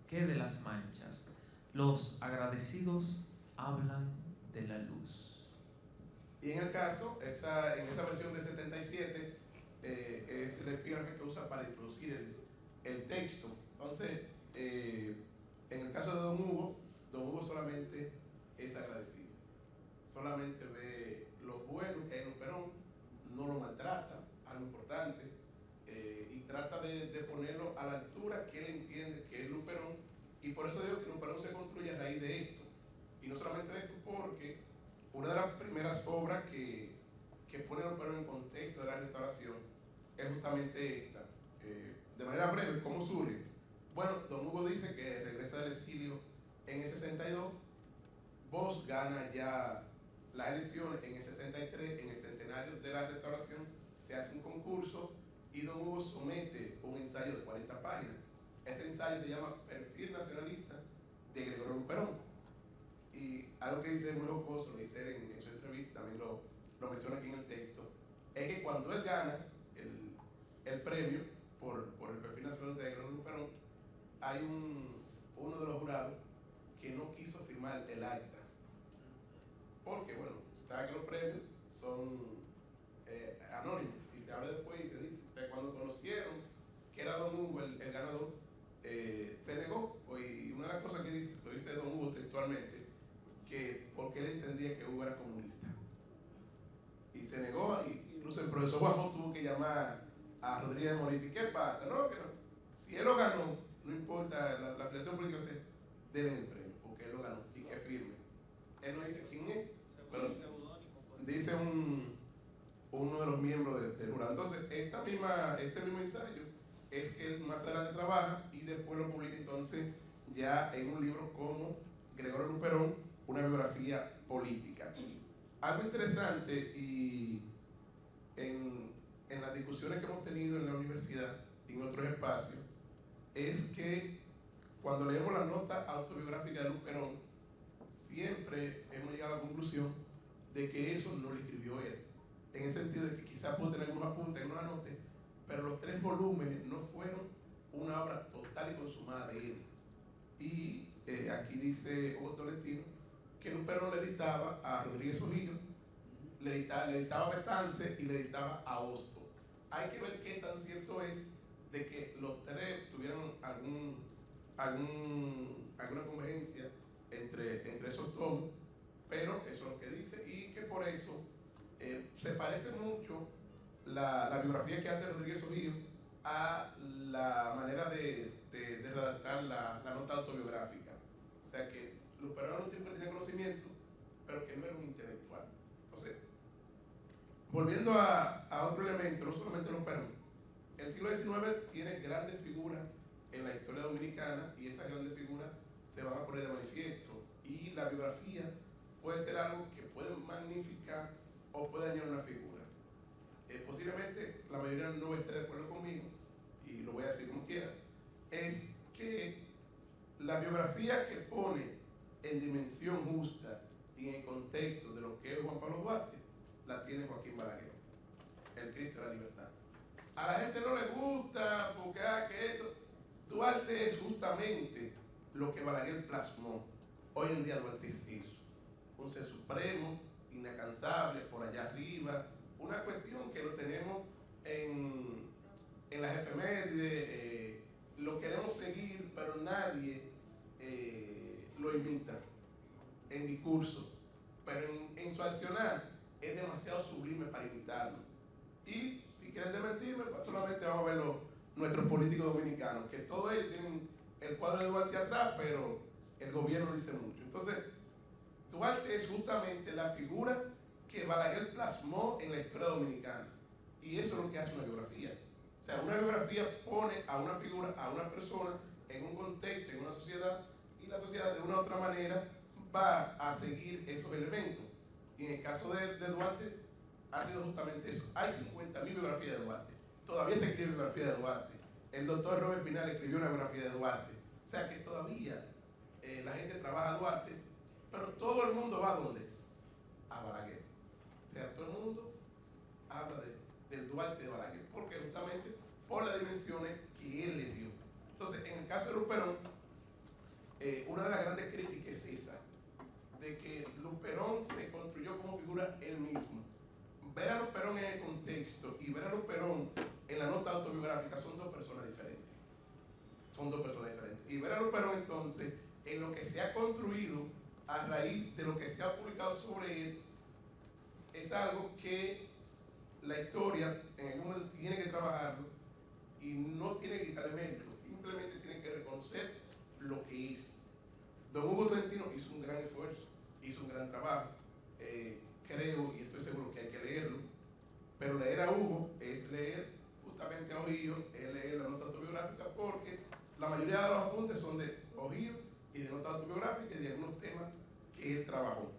que de las manchas. Los agradecidos hablan de la luz. Y en el caso, en esa versión del 77, es el epígrafe que usa para introducir el texto. Entonces, en el caso de don Hugo solamente es agradecido. Solamente ve lo bueno que hay en Luperón, no lo maltrata, algo importante, y trata de ponerlo a la altura que él entiende que es Luperón, y por eso digo que Luperón se construye a raíz de esto. Y no solamente de esto, porque una de las primeras obras que pone a Luperón en contexto de la restauración es justamente esta. De manera breve, ¿cómo surge? Bueno, don Hugo dice que regresa del exilio en el 62, Bosch gana ya las elecciones en el 63, en el centenario de la restauración, se hace un concurso y don Hugo somete un ensayo de 40 páginas. Ese ensayo se llama Perfil Nacionalista de Gregorio Luperón. Y algo que dice muy jocoso, lo dice en su entrevista, también lo menciona aquí en el texto, es que cuando él gana el premio por el Perfil Nacional de Gregorio Luperón, hay uno de los jurados que no quiso firmar el acta. Porque, bueno, sabe que los premios son anónimos, y se habla después y se dice que cuando conocieron que era don Hugo el ganador, se negó. Y una de las cosas que dice, lo dice don Hugo textualmente, que porque él entendía que Hugo era comunista. Y se negó, y incluso el profesor Juan tuvo que llamar a Rodríguez de Moris. ¿Y qué pasa? No, que no. Si él lo ganó, no importa la afiliación política, denle el premio, porque él lo ganó, y que firme. Él no dice quién es, pero dice uno de los miembros del jurado. Entonces, este mismo ensayo es que él más adelante trabaja y después lo publica entonces ya en un libro como Gregorio Luperón, una biografía política. Algo interesante, y en las discusiones que hemos tenido en la universidad y en otros espacios, es que cuando leemos la nota autobiográfica de Luperón, siempre hemos llegado a la conclusión de que eso no lo escribió él, en el sentido de que quizás pudo tener algunos apuntes, algunos anotes, pero los 3 volúmenes no fueron una obra total y consumada de él. Y aquí dice Hugo Tolentino que Luperón le editaba a Rodríguez Ojillo, le editaba a Betance y le editaba a Hosto. Hay que ver qué tan cierto es de que los 3 tuvieron alguna convergencia entre esos tomos, pero eso es lo que dice, y que por eso se parece mucho la biografía que hace Rodríguez Ojillo a la manera de redactar la nota autobiográfica. O sea que Luperón era un tipo que tenía conocimiento, pero que no era un intelectual. Entonces, volviendo a otro elemento, no solamente Luperón, el siglo XIX tiene grandes figuras en la historia dominicana y esas grandes figuras se van a poner de manifiesto. Y la biografía puede ser algo que puede magnificar o puede dañar una figura. Posiblemente la mayoría no esté de acuerdo conmigo, y lo voy a decir como quiera, es que la biografía que pone en dimensión justa y en contexto de lo que es Juan Pablo Duarte, la tiene Joaquín Balaguer, el Cristo de la Libertad. A la gente no le gusta porque que esto. Duarte es justamente lo que Balaguer plasmó. Hoy en día Duarte es eso, un ser supremo, inacansable, por allá arriba, una cuestión que lo tenemos en las efemérides, lo queremos seguir, pero nadie lo imita en discurso, pero en su accionar es demasiado sublime para imitarlo. Y si quieren desmentirme, pues solamente vamos a ver nuestros políticos dominicanos, que todos ellos tienen el cuadro de Duarte atrás, pero el gobierno dice mucho. Entonces, Duarte es justamente la figura que Balaguer plasmó en la historia dominicana. Y eso es lo que hace una biografía. O sea, una biografía pone a una figura, a una persona, en un contexto, en una sociedad, y la sociedad de una u otra manera va a seguir esos elementos. Y en el caso de Duarte, ha sido justamente eso. Hay 50.000 biografías de Duarte. Todavía se escribe biografía de Duarte. El doctor Robert Pinal escribió una biografía de Duarte. O sea que todavía la gente trabaja a Duarte, pero todo el mundo va ¿a dónde? A Balaguer. O sea, todo el mundo habla del Duarte de Balaguer, porque justamente por las dimensiones que él le dio. Entonces, en el caso de Luperón, una de las grandes críticas es esa, de que Luperón se construyó como figura él mismo. Ver a Luperón en el contexto y ver a Luperón en la nota autobiográfica son dos personas diferentes. Son dos personas diferentes. Y ver a Luperón entonces en lo que se ha construido a raíz de lo que se ha publicado sobre él es algo que la historia en algún momento tiene que trabajarlo y no tiene que quitarle mérito, simplemente tiene que reconocer lo que es. Don Hugo Tolentino hizo un gran esfuerzo, hizo un gran trabajo. Creo y estoy seguro que hay que leerlo, pero leer a Hugo es leer justamente a Ojío, es leer la nota autobiográfica, porque la mayoría de los apuntes son de Ojío y de nota autobiográfica y de algunos temas que él trabajó.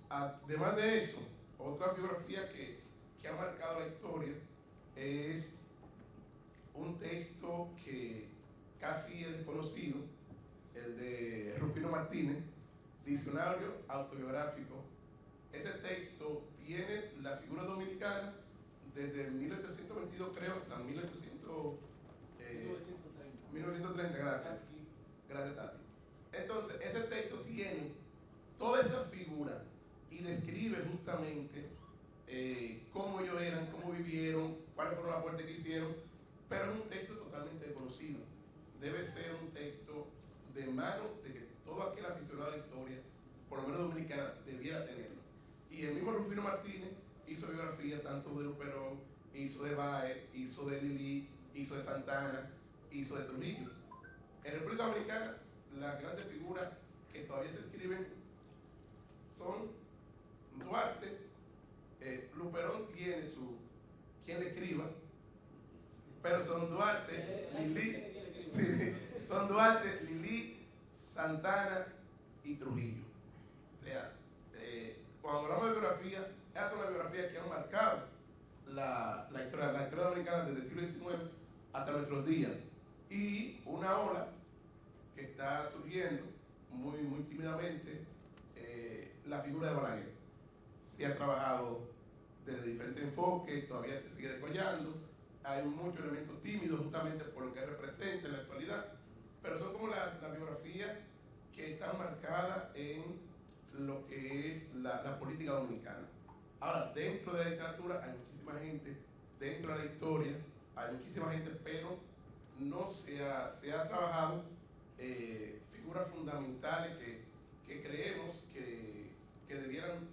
Además de eso, otra biografía que ha marcado la historia es un texto que casi es desconocido, el de Rufino Martínez, Diccionario Autobiográfico. Ese texto tiene la figura dominicana desde 1822, creo, hasta 1930, gracias. Gracias, Tati. Entonces, ese texto tiene toda esa figura y describe justamente cómo ellos eran, cómo vivieron, cuáles fueron las muertes que hicieron, pero es un texto totalmente desconocido. Debe ser un texto de mano de que todo aquel aficionado a la historia, por lo menos dominicana, debiera tenerlo. Y el mismo Rufino Martínez hizo biografía tanto de Luperón, hizo de Báez, hizo de Lili, hizo de Santana, hizo de Trujillo. En República Dominicana, las grandes figuras que todavía se escriben son Duarte, Luperón tiene quien le escriba, pero son Duarte, Lili, son Duarte, Lili, Santana y Trujillo. O sea, cuando hablamos de biografía, esas son las biografías que han marcado la historia dominicana desde el siglo XIX hasta nuestros días. Y una ola que está surgiendo muy, muy tímidamente, la figura de Balaguer. Se ha trabajado desde diferentes enfoques, todavía se sigue descollando, hay muchos elementos tímidos justamente por lo que representa en la actualidad, pero son como las biografías que están marcadas en lo que es la política dominicana. Ahora, dentro de la literatura hay muchísima gente, dentro de la historia hay muchísima gente, pero no se ha trabajado figuras fundamentales que creemos que debieran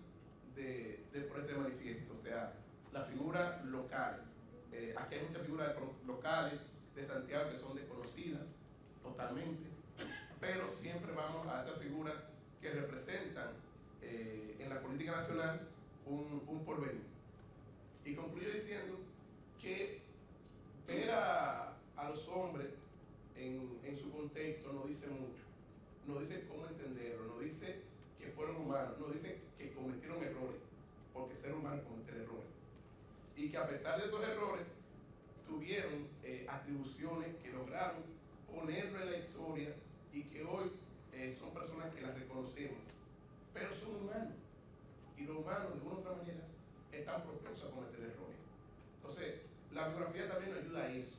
de ponerse de manifiesto. O sea, la figura local. Aquí hay muchas figuras locales de Santiago que son desconocidas totalmente. pero siempre vamos a esas figuras que representan en la política nacional un porvenir. Y concluyo diciendo que ver a los hombres en su contexto no dice mucho, no dice cómo entenderlo, no dice que fueron humanos, no dice que cometieron errores, porque ser humano comete errores, y que a pesar de esos errores tuvieron atribuciones que lograron ponerlo en la historia y que hoy son personas que las reconocemos, pero son humanos, y los humanos de una u otra manera están propensos a cometer errores. Entonces, la biografía también nos ayuda a eso,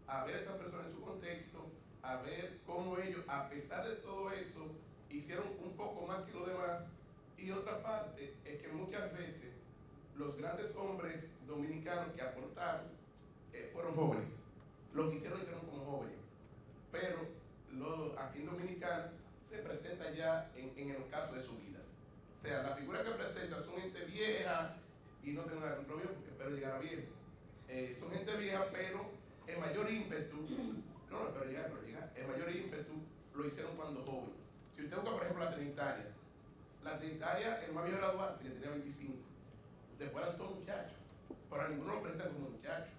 a ver a esas personas en su contexto, a ver cómo ellos, a pesar de todo eso, hicieron un poco más que los demás. Y otra parte es que muchas veces los grandes hombres dominicanos que aportaron fueron jóvenes. Lo que hicieron como jóvenes. Pero aquí en Dominicana se presenta ya en el caso de su vida. O sea, la figura que presentan son gente vieja, y no tengo nada contra viejo porque espero llegar a viejo. Son gente vieja, pero el mayor ímpetu, el mayor ímpetu lo hicieron cuando joven. Si usted busca, por ejemplo, la Trinitaria, el más viejo era Duarte, que tenía 25. Después eran todos muchachos, pero a ninguno lo presentan como muchacho.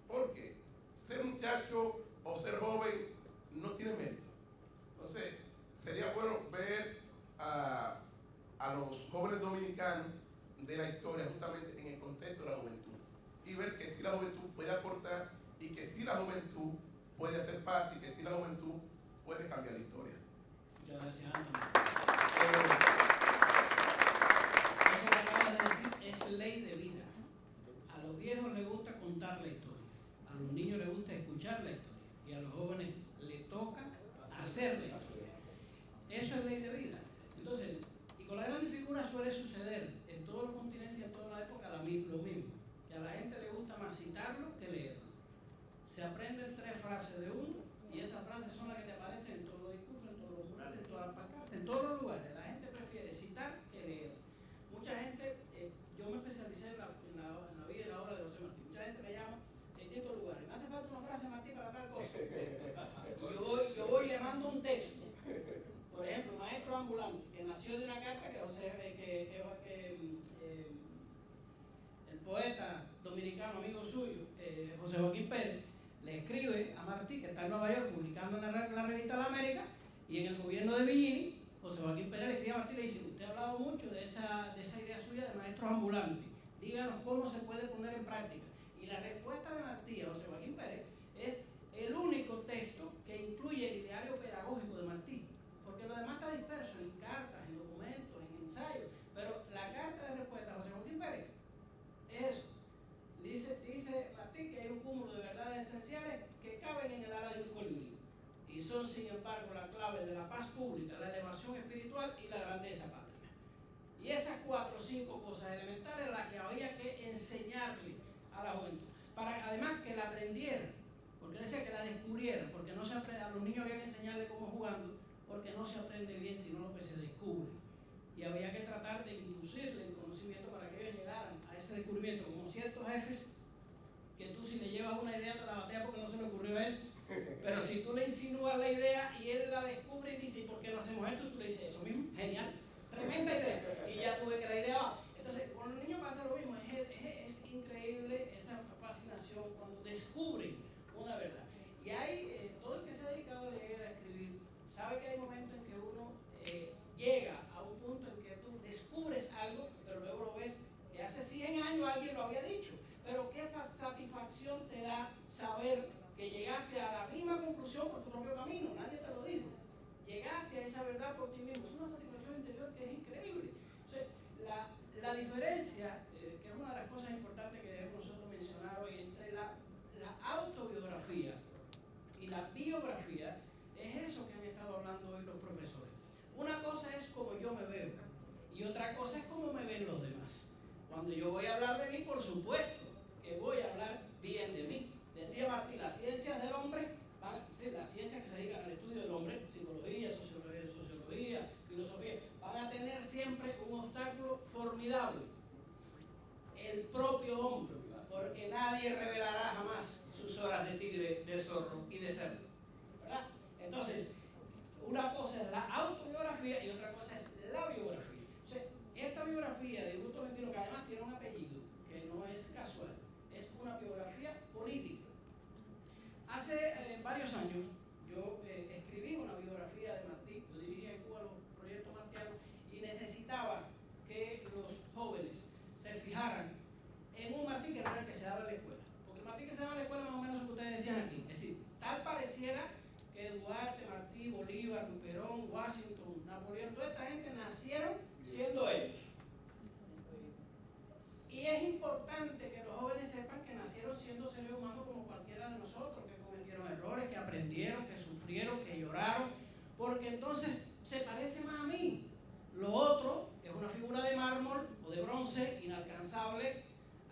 ¿Por qué? Ser muchacho o ser joven no tiene mérito. Entonces, sería bueno ver a los jóvenes dominicanos de la historia justamente en el contexto de la juventud, y ver que si la juventud puede aportar, y que si la juventud puede hacer parte, y que si la juventud puede cambiar la historia. Muchas gracias, Antonio. Eso que acabas de decir es ley de vida. A los viejos les gusta contar la historia, a los niños les gusta escuchar la historia, y a los jóvenes les toca hacer la historia. Eso es ley de vida. Entonces, y con las grandes figuras suele suceder en todos los continentes y en toda la época lo mismo. Que a la gente le gusta más citarlo que leerlo. Se aprenden 3 frases de uno, y esas frases son las que te aparecen en todos los discursos, en todos los murales, en todas las pancartas, en todos los lugares. La gente prefiere citar que leer. Mucha gente, yo me especialicé en la vida y la obra de José Martí. Mucha gente me llama en distintos lugares. Me hace falta una frase, Martí, para tal cosa. Y yo voy y le mando un texto. Por ejemplo, Maestro Ambulante, que nació de una carta que el poeta dominicano, amigo suyo, José Joaquín Pérez, le escribe a Martí, que está en Nueva York publicando en la revista La América, y en el gobierno de Villini, José Joaquín Pérez le escribe a Martí y le dice: usted ha hablado mucho de esa idea suya de maestros ambulantes, díganos cómo se puede poner en práctica. Y la respuesta de Martí a José Joaquín Pérez es el único texto que incluye el ideario pedagógico de Martí, porque lo demás está disperso en cartas, en documentos, en ensayos, pero la carta de respuesta a José Joaquín Pérez es eso. Dice Martí que hay un cúmulo de verdades esenciales que caben en el ala de un colibrí, y son, sin embargo, la clave de la paz pública, la elevación espiritual y la grandeza patria. Y esas 4 o 5 cosas elementales las que había que enseñarle a la juventud, para además que la aprendieran, porque él decía que la descubrieran, porque no se aprende, a los niños había que enseñarle cómo jugando, porque no se aprende bien sino lo que se descubre. Y había que tratar de inducirle el conocimiento para que ellos llegaran a ese descubrimiento, como ciertos jefes que tú, si le llevas una idea, te la bateas porque no se le ocurrió a él, pero si tú le insinúas la idea y él la descubre y dice: ¿por qué no hacemos esto? Y tú le dices: eso mismo, genial, tremenda idea, y ya tú ves que la idea va. Entonces, con los niños pasa lo mismo. Es increíble esa fascinación cuando descubren una verdad. Y hay, todo el que se ha dedicado a leer, a escribir, sabe que hay momentos en que uno llega a un punto en que tú descubres algo, pero luego lo ves que hace 100 años alguien lo había dicho. Pero qué satisfacción te da saber que llegaste a la misma conclusión por tu propio camino, nadie te lo dijo. Llegaste a esa verdad por ti mismo. Es una satisfacción interior que es increíble. Entonces, la diferencia, que es una de las cosas importantes que debemos nosotros mencionar hoy, entre la autobiografía y la biografía, es eso que han estado hablando hoy los profesores. Una cosa es cómo yo me veo, y otra cosa es cómo me ven los demás. Cuando yo voy a hablar de mí, por supuesto que voy a hablar bien de mí. Decía Martí, las ciencias del hombre, las ciencias que se dedican al estudio del hombre, psicología, sociología, filosofía, van a tener siempre un obstáculo formidable: el propio hombre, porque nadie revelará jamás sus horas de tigre, de zorro y de cerdo, ¿verdad? Entonces, una autobiografía y otra cosa es la biografía. O sea, esta biografía de Augusto Tolentino, que además tiene un apellido que no es casual, es una biografía política. Hace varios años yo escribí una biografía de Martí. Yo dirigía en Cuba los proyectos martianos y necesitaba que los jóvenes se fijaran en un Martí que no era el que se daba en la escuela. Porque el Martí que se daba en la escuela más o menos es lo que ustedes decían aquí. Es decir, tal pareciera que Duarte, Martí, Bolívar, Luperón, Washington, Napoleón, toda esta gente nacieron siendo ellos. Y es importante que los jóvenes sepan que nacieron siendo seres humanos como cualquiera de nosotros, que cometieron errores, que aprendieron, que sufrieron, que lloraron, porque entonces se parece más a mí. Lo otro es una figura de mármol o de bronce inalcanzable,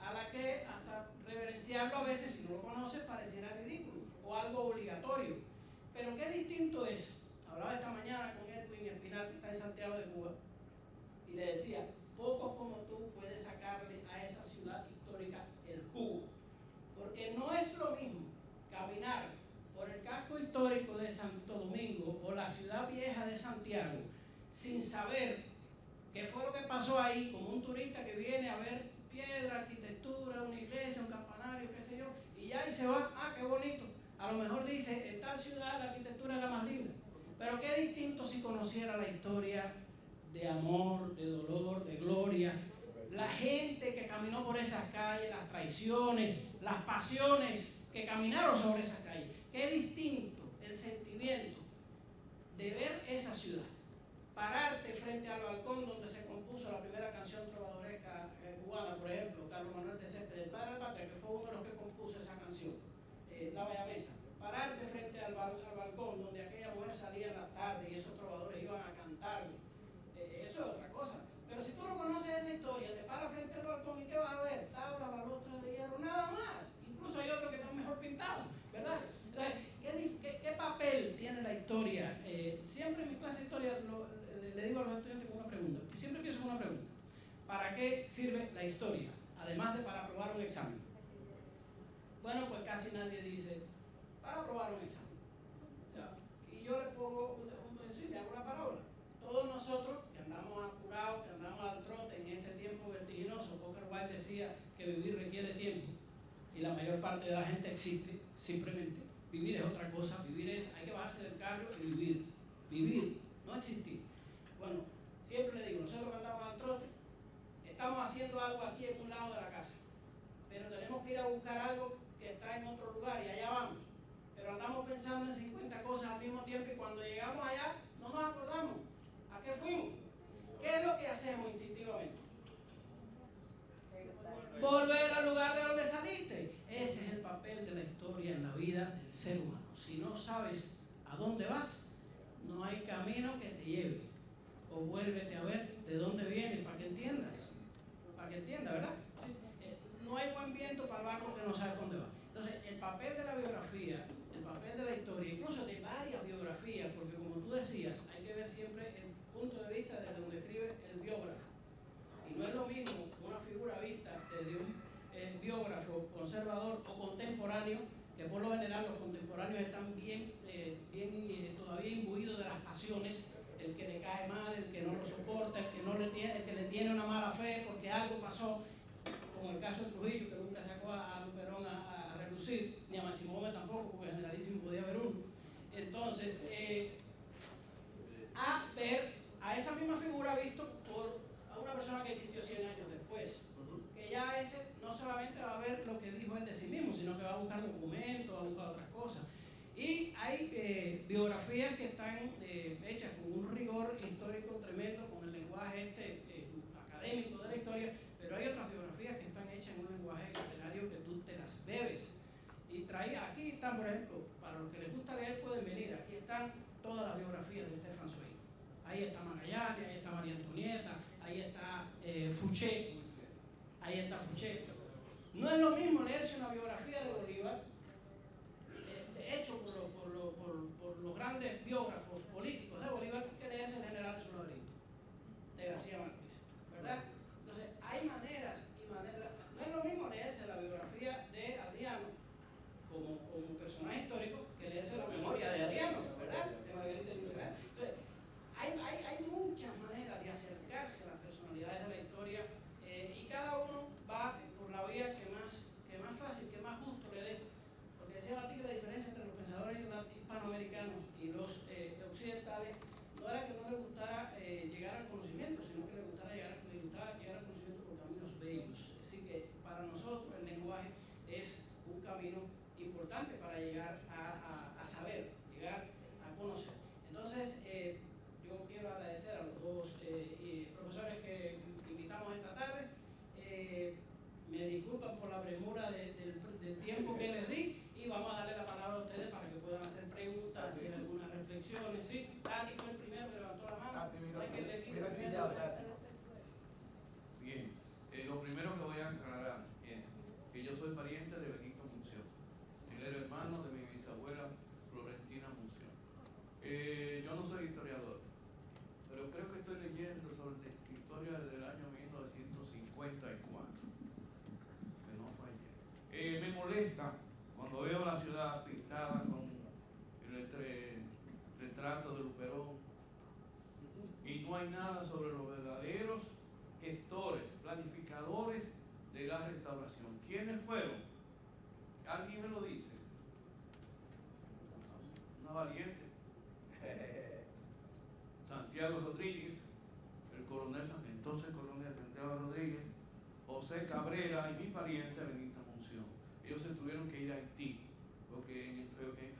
a la que hasta reverenciarlo a veces, si no lo conoces, pareciera ridículo o algo obligatorio. Pero qué distinto es. Hablaba esta mañana con Edwin Espinal, que está en Santiago de Cuba, y le decía, pocos como tú puedes sacarle a esa ciudad histórica el jugo. Porque no es lo mismo caminar por el casco histórico de Santo Domingo o la ciudad vieja de Santiago sin saber qué fue lo que pasó ahí, como un turista que viene a ver piedra, arquitectura, una iglesia, un campanario, qué sé yo, y ya y se va, ah, qué bonito. A lo mejor dice, en tal ciudad la arquitectura era más linda. Pero qué distinto si conociera la historia de amor, de dolor, de gloria, la gente que caminó por esas calles, las traiciones, las pasiones que caminaron sobre esas calles. Qué distinto el sentimiento de ver esa ciudad, pararte frente al balcón donde se compuso la primera canción trovadoresca cubana, por ejemplo, Carlos Manuel de Céspedes, el padre de la patria, que fue uno de los que compuso esa canción, La Bayamesa. Pararte frente al balcón donde aquella mujer salía en la tarde y esos trovadores iban a cantarle. Eso es otra cosa. Pero si tú no conoces esa historia, te paras frente al balcón y ¿qué vas a ver? Tabla, balostra de hierro, nada más. Incluso hay otros que están mejor pintados, ¿verdad? ¿Qué papel tiene la historia? Siempre en mi clase de historia le digo a los estudiantes con una pregunta. Siempre empiezo con una pregunta. ¿Para qué sirve la historia? Además de para aprobar un examen. Bueno, pues casi nadie dice, para aprobar un examen. O sea, y yo le pongo, le hago una parábola. Todos nosotros que andamos apurados, que andamos al trote en este tiempo vertiginoso, Oscar Wilde decía que vivir requiere tiempo. Y la mayor parte de la gente existe, simplemente. Vivir es otra cosa, vivir es, hay que bajarse del carro y vivir. Vivir, no existir. Bueno, siempre le digo, nosotros que andamos al trote, estamos haciendo algo aquí en un lado de la casa. Pero tenemos que ir a buscar algo que está en otro lugar y allá vamos. Pero andamos pensando en 50 cosas al mismo tiempo y cuando llegamos allá no nos acordamos. ¿A qué fuimos? ¿Qué es lo que hacemos instintivamente? Volver al lugar de donde saliste. Ese es el papel de la historia en la vida del ser humano. Si no sabes a dónde vas, no hay camino que te lleve. O vuélvete a ver de dónde vienes para que entiendas. Para que entiendas, ¿verdad? Sí. No hay buen viento para el barco que no sabe dónde va. Entonces, el papel de la biografía, el papel de la historia, incluso de varias biografías, porque como tú decías, hay que ver siempre el punto de vista desde donde escribe el biógrafo. Y no es lo mismo una figura vista desde un biógrafo conservador o contemporáneo, que por lo general los contemporáneos están bien todavía imbuidos de las pasiones, el que le cae mal, el que no lo soporta, el que le tiene una mala fe porque algo pasó, como el caso de Trujillo, que nunca sacó a Luperón a relucir, ni a Máximo Gómez tampoco, porque generalísimo podía haber uno. Entonces, a ver a esa misma figura visto por a una persona que existió 100 años después, que ya ese no solamente va a ver lo que dijo él de sí mismo, sino que va a buscar documentos, va a buscar otras cosas. Y hay biografías que están hechas con un rigor histórico tremendo, con el lenguaje académico de la historia, pero hay otras biografías que están hechas en un lenguaje literario que tú te las bebes. Y aquí están, por ejemplo, para los que les gusta leer pueden venir, aquí están todas las biografías de Stefan Zweig. Ahí está Magallanes, ahí está María Antonieta, ahí está Fouché, ahí está Fouché. No es lo mismo leerse una biografía de Bolívar, hecho por los grandes biógrafos políticos de Bolívar, que leerse el general de su laberinto, de García Márquez, ¿verdad? Entonces, hay maneras y maneras. No es lo mismo leerse la biografía de Adriano como personaje histórico que leerse la memoria de Adriano, ¿verdad? De Margarita Lucerán. Entonces, saber, llegar a conocer. Entonces, yo quiero agradecer a los dos profesores que invitamos esta tarde. Me disculpan por la premura del tiempo que les di y vamos a darle la palabra a ustedes para que puedan hacer preguntas, hacer algunas reflexiones. ¿Sí? Tati fue el primero que levantó la mano. Tati, mira, bien, lo primero que voy a aclarar es que yo soy pariente de Benito Munción. Él era hermano de mi bisabuela Florentina Munción. Yo no soy historiador, pero creo que estoy leyendo sobre la historia desde el año 1954, que no fue ayer. Me molesta cuando veo la ciudad pintada con el retrato de Luperón y no hay nada sobre los verdaderos gestores, planificadores de la restauración. ¿Quiénes fueron? ¿Alguien me lo dice? Una valiente. Santiago Rodríguez, el entonces coronel Santiago Rodríguez, José Cabrera y mi pariente Benito Munción. Ellos se tuvieron que ir a Haití, porque en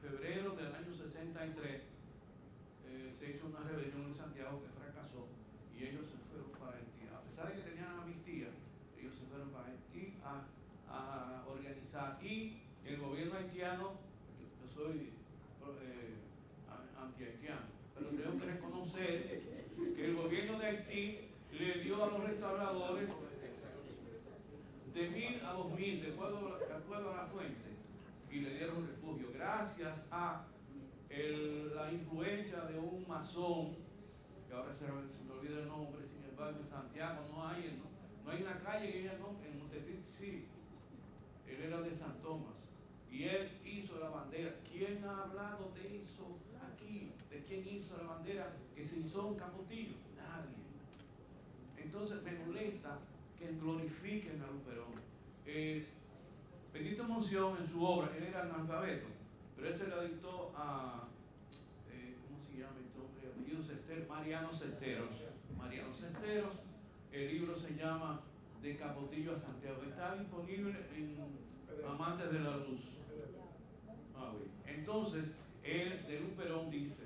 febrero del año 63 se hizo una rebelión en Santiago que fracasó y ellos se fueron para Haití. A pesar de que tenían amnistía, ellos se fueron para Haití a organizar. Y el gobierno haitiano, yo soy anti-haitiano, pero tengo que reconocer que el gobierno de Haití le dio a los restauradores de 1.000 a 2.000 de acuerdo a la fuente y le dieron refugio gracias a la influencia de un masón que ahora se me olvida el nombre. Sin embargo, en Santiago no hay una calle que ella no, en Montecristi sí. Él era de San Tomás y él hizo la bandera. ¿Quién ha hablado de eso aquí? ¿De quién hizo la bandera que se hizo en Capotillo? Nadie. Entonces me molesta que glorifiquen a Luperón. Benito Munción en su obra, él era analfabeto, pero él se la dictó a ¿cómo se llama este hombre? Apellido Cesteros, Mariano Cesteros. Mariano Cesteros, el libro se llama De Capotillo a Santiago. Está disponible en Amantes de la Luz. Entonces, él de Luperón dice: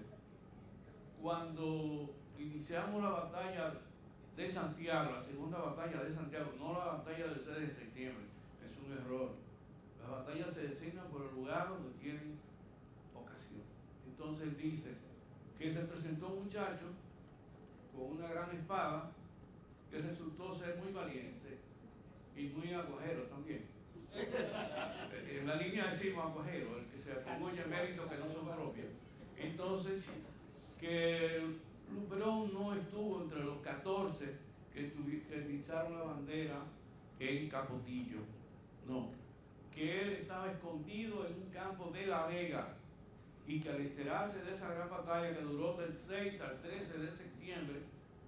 cuando iniciamos la batalla de Santiago, la segunda batalla de Santiago, no la batalla del 6 de septiembre, es un error. Las batallas se designan por el lugar donde tienen ocasión. Entonces él dice que se presentó un muchacho con una gran espada que resultó ser muy valiente y muy aguajero también. En la línea decimos aguajero, el que se atribuye méritos que no son propios. Entonces, que Luperón no estuvo entre los 14 que izaron la bandera en Capotillo, no, que él estaba escondido en un campo de La Vega y que al enterarse de esa gran batalla que duró del 6 al 13 de septiembre,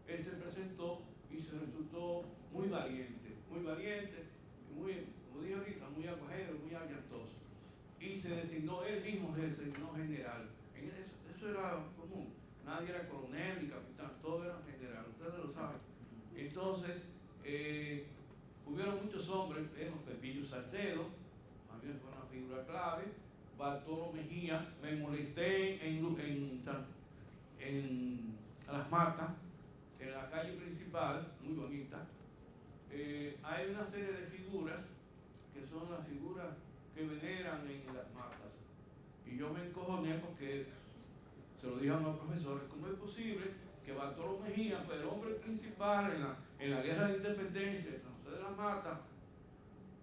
él se presentó y se resultó muy valiente, muy, como dije ahorita, muy aguajero, muy allantoso. Y se designó, él mismo se designó general. Eso era común. Nadie era coronel ni capitán, todo era general, ustedes lo saben. Entonces, hubieron muchos hombres, Pepillo Salcedo, también fue una figura clave, Bartolo Mejía. Me molesté en Las Matas, en la calle principal, muy bonita. Hay una serie de figuras que son las figuras que veneran en Las Matas. Y yo me encojoné porque se lo dije a unos profesores: ¿cómo es posible que Bartolo Mejía fue el hombre principal en la guerra de independencia de San José de las Matas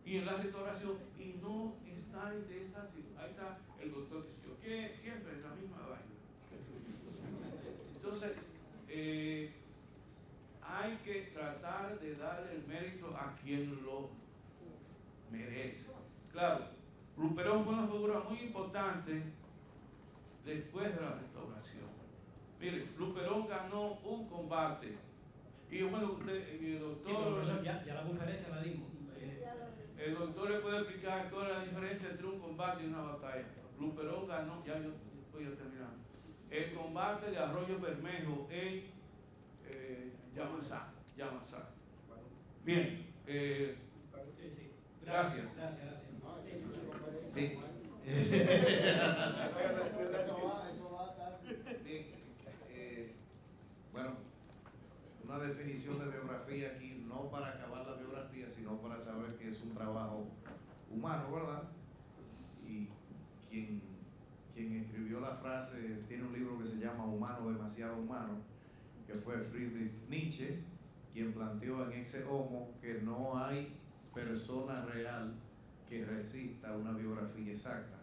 y en la restauración, y no está entre esas? Ahí está el doctor que siempre es la misma vaina. Entonces, hay que tratar de darle el mérito a quien lo merece. Claro, Luperón fue una figura muy importante después de la restauración. Mire, Luperón ganó un combate. Y bueno, el doctor... Sí, pero profesor, ya la conferencia la dimos. El doctor le puede explicar cuál es la diferencia entre un combate y una batalla. Luperón ganó, ya yo voy a terminar, el combate de Arroyo Bermejo en Yamasá. Bien, Sí. gracias. Gracias. Bien. Bien, bueno, una definición de biografía aquí, no para acabar la biografía, sino para saber que es un trabajo humano, ¿verdad? Y quien escribió la frase tiene un libro que se llama Humano, demasiado humano, que fue Friedrich Nietzsche, quien planteó en ese Homo que no hay persona real que resista una biografía exacta.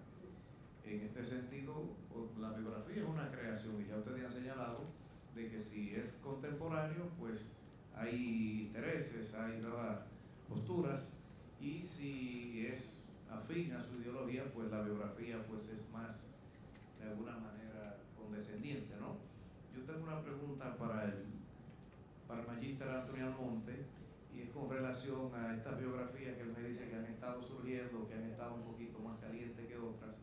En este sentido, la biografía es una creación, y ya ustedes han señalado de que si es contemporáneo, pues hay intereses, hay, ¿verdad?, posturas, y si es afín a su ideología, pues la biografía pues es más, de alguna manera, condescendiente, ¿no? Yo tengo una pregunta para el magíster Anthony Almonte, y es con relación a estas biografías que él me dice que han estado surgiendo, que han estado un poquito más calientes que otras.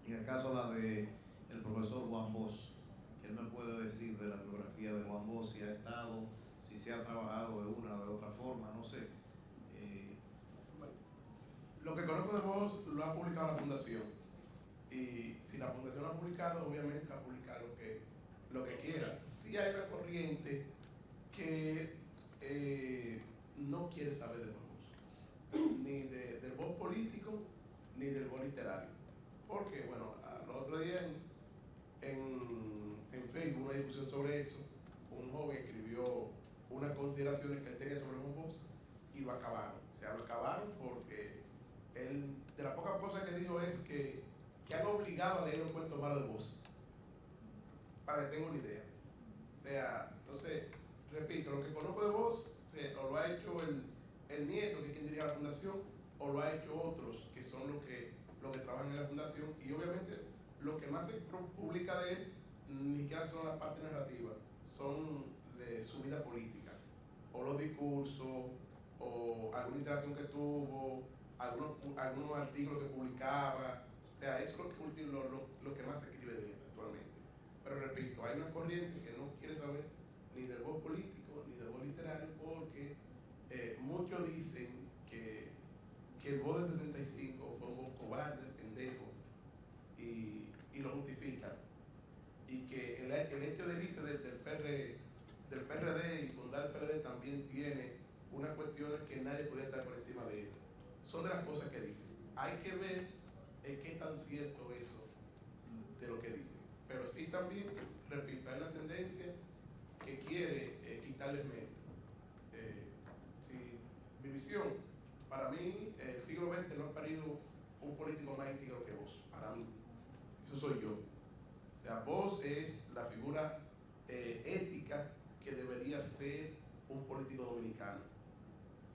En el caso la de el profesor Juan Bosch, que él me puede decir de la biografía de Juan Bosch, si ha estado, si se ha trabajado de una o de otra forma, no sé. Lo que conozco de vos lo ha publicado la Fundación. Y si la Fundación lo ha publicado, obviamente va a publicar lo que quiera. Sí hay una corriente que no quiere saber de vos, ni del vos político, ni del vos literario. Porque, bueno, el otro día en Facebook, una discusión sobre eso, un joven escribió unas consideraciones que él tenía sobre un vos y lo acabaron. O sea, lo acabaron porque él, de las pocas cosas que dijo es que han obligado a leer los cuentos malos de vos, para que tenga una idea. O sea, entonces, repito, lo que conozco de vos, o lo ha hecho el nieto, que es quien dirige la fundación, o lo ha hecho otros, que son los que trabajan en la fundación, y obviamente lo que más se publica de él, ni siquiera son las partes narrativas, son su vida política, o los discursos, o alguna interacción que tuvo, algunos artículos que publicaba. O sea, eso es lo que más se escribe de él actualmente. Pero repito, hay una corriente que no quiere saber ni del voz político ni del voz literario, porque muchos dicen que el voz de 65 fue un voz cobarde, pendejo, y lo justifican. Y que el hecho de irse del PRD y fundar el PRD también tiene unas cuestiones que nadie podía estar por encima de él. Son de las cosas que dicen. Hay que ver qué tan cierto eso de lo que dicen. Pero sí también, repito, hay una tendencia que quiere quitarles mérito. Mi visión, para mí, el siglo XX no ha parido un político más íntegro que vos, para mí. Eso soy yo. O sea, vos es la figura ética que debería ser un político dominicano.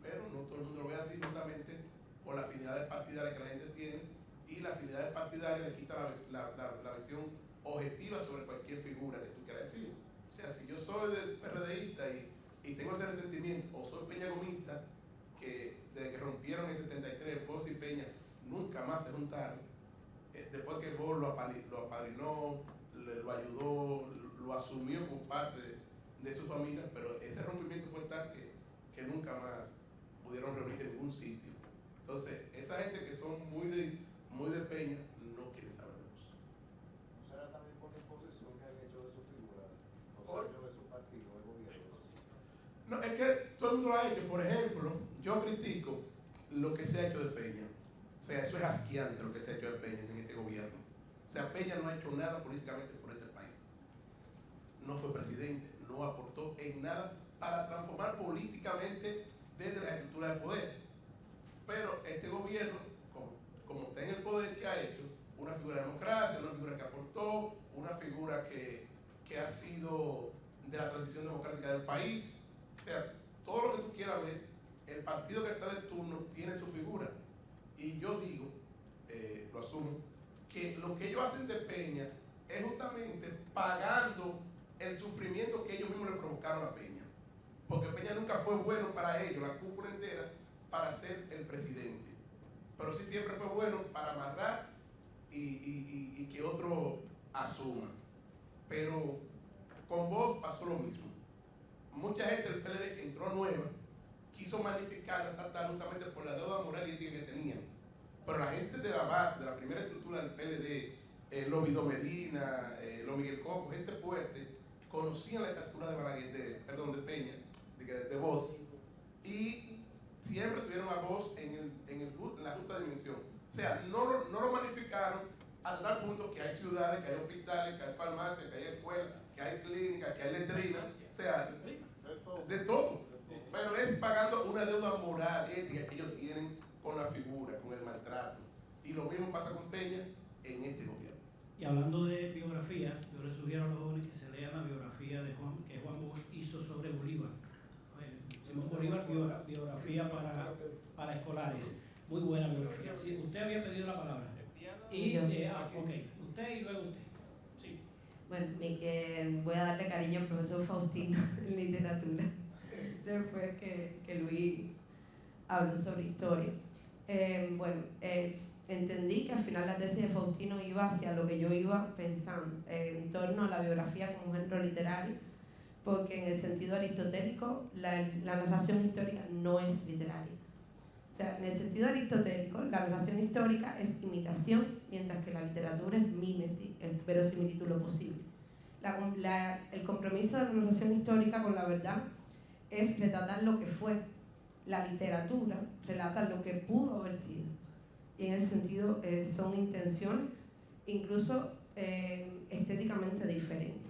Pero no todo el mundo lo ve así, justamente por la afinidad partidaria que la gente tiene, y la afinidad partidaria le quita la visión objetiva sobre cualquier figura que tú quieras decir. O sea, si yo soy del PRDista y tengo ese resentimiento, o soy peñagomista, que desde que rompieron en el 73, vos y Peña nunca más se juntaron, después que vos lo apadrinó, lo ayudó, lo asumió como parte de su familia, pero ese rompimiento fue tal que nunca más pudieron reunirse en ningún sitio. Entonces, esa gente que son muy de Peña no quiere saber de vos. ¿No será también por la exposición que han hecho de su figura, los años de su partido, de gobierno? No, es que todo el mundo lo ha hecho. Por ejemplo, yo critico lo que se ha hecho de Peña. O sea, eso es asqueante lo que se ha hecho de Peña en este gobierno. O sea, Peña no ha hecho nada políticamente por este país. No fue presidente, no aportó en nada para transformar políticamente desde la estructura de poder. Pero este gobierno, como está en el poder, ¿qué ha hecho? Una figura de democracia, una figura que aportó, una figura que ha sido de la transición democrática del país. O sea, todo lo que tú quieras ver, el partido que está de turno tiene su figura. Y yo digo, lo asumo, que lo que ellos hacen de Peña es justamente pagando el sufrimiento que ellos mismos le provocaron a Peña. Porque Peña nunca fue bueno para ellos, la cúpula entera, para ser el presidente. Pero sí siempre fue bueno para amarrar y que otro asuma. Pero con vos pasó lo mismo. Mucha gente del PLD que entró nueva quiso magnificar a Tata justamente por la deuda moral y ética que tenían. Pero la gente de la base, de la primera estructura del PLD, los Vido Medina, los Miguel Coco, gente fuerte, conocían la estatura de Balaguer, de Peña, de Bosch, y siempre tuvieron a Bosch en la justa dimensión. O sea, no lo magnificaron hasta tal punto que hay ciudades, que hay hospitales, que hay farmacias, que hay escuelas, que hay clínicas, que hay letrinas, o sea, de todo. Pero es pagando una deuda moral, ética que ellos tienen con la figura, con el maltrato. Y lo mismo pasa con Peña en este gobierno. Y hablando de biografías, yo les sugiero a los jóvenes que se lean la biografía de que Juan Bosch hizo sobre Bolívar. Simón Bolívar, biografía para escolares. Muy buena biografía. Sí, usted había pedido la palabra. Y, ok, usted y luego usted. Sí. Bueno, voy a darle cariño al profesor Faustino en literatura, después que Luis habló sobre historia. Entendí que al final la tesis de Faustino iba hacia lo que yo iba pensando, en torno a la biografía como género literario, porque en el sentido aristotélico la narración histórica no es literaria. O sea, en el sentido aristotélico, la narración histórica es imitación, mientras que la literatura es mímesis, es verosimilitud lo posible. El compromiso de la narración histórica con la verdad es retratar lo que fue. La literatura relata lo que pudo haber sido. Y en ese sentido son intenciones incluso estéticamente diferentes.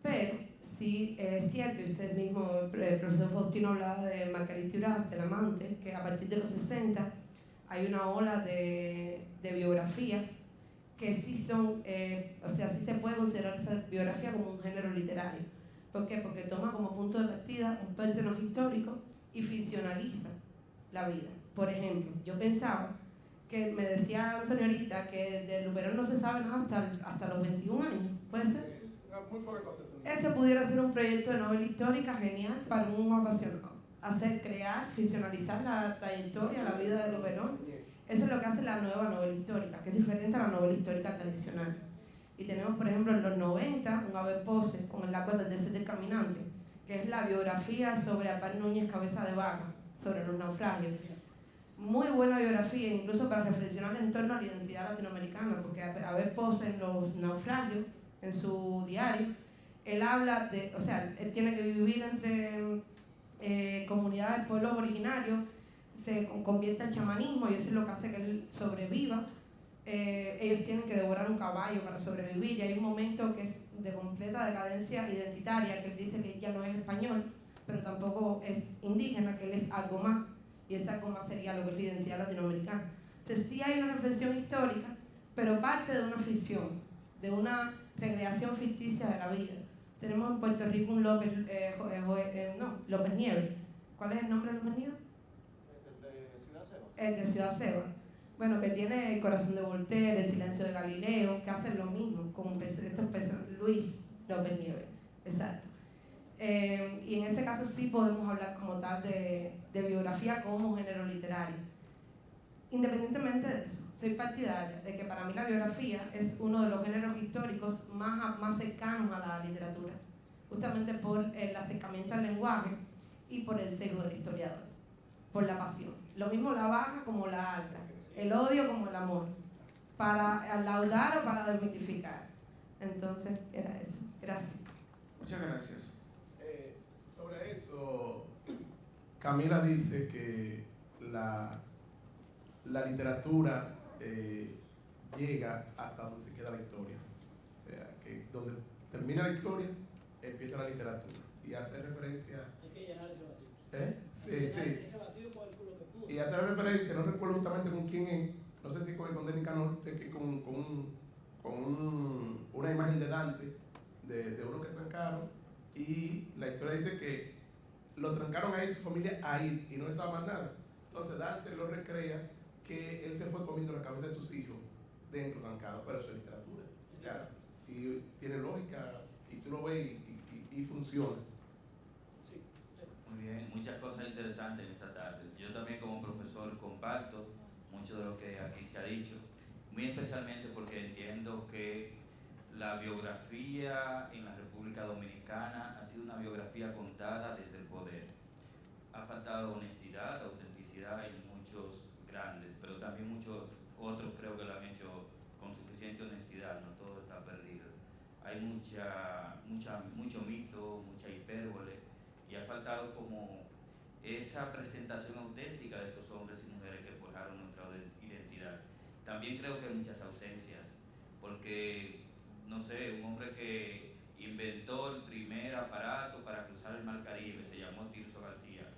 Pero sí es cierto, y usted mismo, el profesor Faustino hablaba de Marguerite Duras, del amante, que a partir de los 60 hay una ola de biografía que sí son, sí se puede considerar esa biografía como un género literario. ¿Por qué? Porque toma como punto de partida un personaje histórico y ficcionaliza la vida. Por ejemplo, yo pensaba que me decía Antonio ahorita que de Luperón no se sabe nada hasta los 21 años, ¿puede ser? Muy poca cosa. Ese pudiera ser un proyecto de novela histórica genial para un apasionado. Crear, ficcionalizar la trayectoria, la vida de Luperón. Eso es lo que hace la nueva novela histórica, que es diferente a la novela histórica tradicional. Y tenemos, por ejemplo, en los 90, un Abel Pose, con el agua del caminante, que es la biografía sobre Abad Núñez Cabeza de Vaca, sobre los naufragios. Muy buena biografía, incluso para reflexionar en torno a la identidad latinoamericana, porque Abel Pose en los naufragios, en su diario, él habla de, él tiene que vivir entre comunidades, pueblos originarios, se convierte en chamanismo y eso es lo que hace que él sobreviva. Ellos tienen que devorar un caballo para sobrevivir y hay un momento que es de completa decadencia identitaria, que él dice que ya no es español, pero tampoco es indígena, que él es algo más, y ese algo más sería lo que es la identidad latinoamericana. Entonces sí hay una reflexión histórica, pero parte de una ficción, de una recreación ficticia de la vida. Tenemos en Puerto Rico un López Nieves. ¿Cuál es el nombre de López Nieves? El de Ciudad Seba. El de Ciudad Seba. Bueno, que tiene El corazón de Voltaire, El silencio de Galileo, que hacen lo mismo con estos personajes. Luis López Nieves, exacto. Y en ese caso sí podemos hablar como tal de biografía como género literario. Independientemente de eso, soy partidaria de que para mí la biografía es uno de los géneros históricos más cercanos a la literatura, justamente por el acercamiento al lenguaje y por el sesgo del historiador, por la pasión. Lo mismo la baja como la alta, el odio como el amor, para laudar o para desmitificar. Entonces, era eso. Gracias. Muchas gracias. Sobre eso, Camila dice que la literatura llega hasta donde se queda la historia. O sea, que donde termina la historia, empieza la literatura. Y hace referencia... Hay que llenar ese vacío. Sí. Ese vacío con lo que pudo. Y hace referencia, no recuerdo justamente con quién es, no sé si con Denis Canor, que con una imagen de Dante, de uno que trancaron, y la historia dice que lo trancaron ahí, su familia ahí, y no sabe más nada. Entonces Dante lo recrea que él se fue comiendo la cabeza de sus hijos dentro trancado, pero eso es literatura. O sea, y tiene lógica, y tú lo ves y funciona. Muy bien, muchas cosas interesantes en esta tarde. Yo también como profesor comparto mucho de lo que aquí se ha dicho, muy especialmente porque entiendo que la biografía en la República Dominicana ha sido una biografía contada desde el poder. Ha faltado honestidad, autenticidad en muchos grandes, pero también muchos otros creo que lo han hecho con suficiente honestidad, no todo está perdido. Hay mucho mito, mucha hipérbole, y ha faltado como esa presentación auténtica de esos hombres y mujeres que forjaron nuestra identidad. También creo que hay muchas ausencias, porque, no sé, un hombre que inventó el primer aparato para cruzar el Mar Caribe, se llamó Tirso García,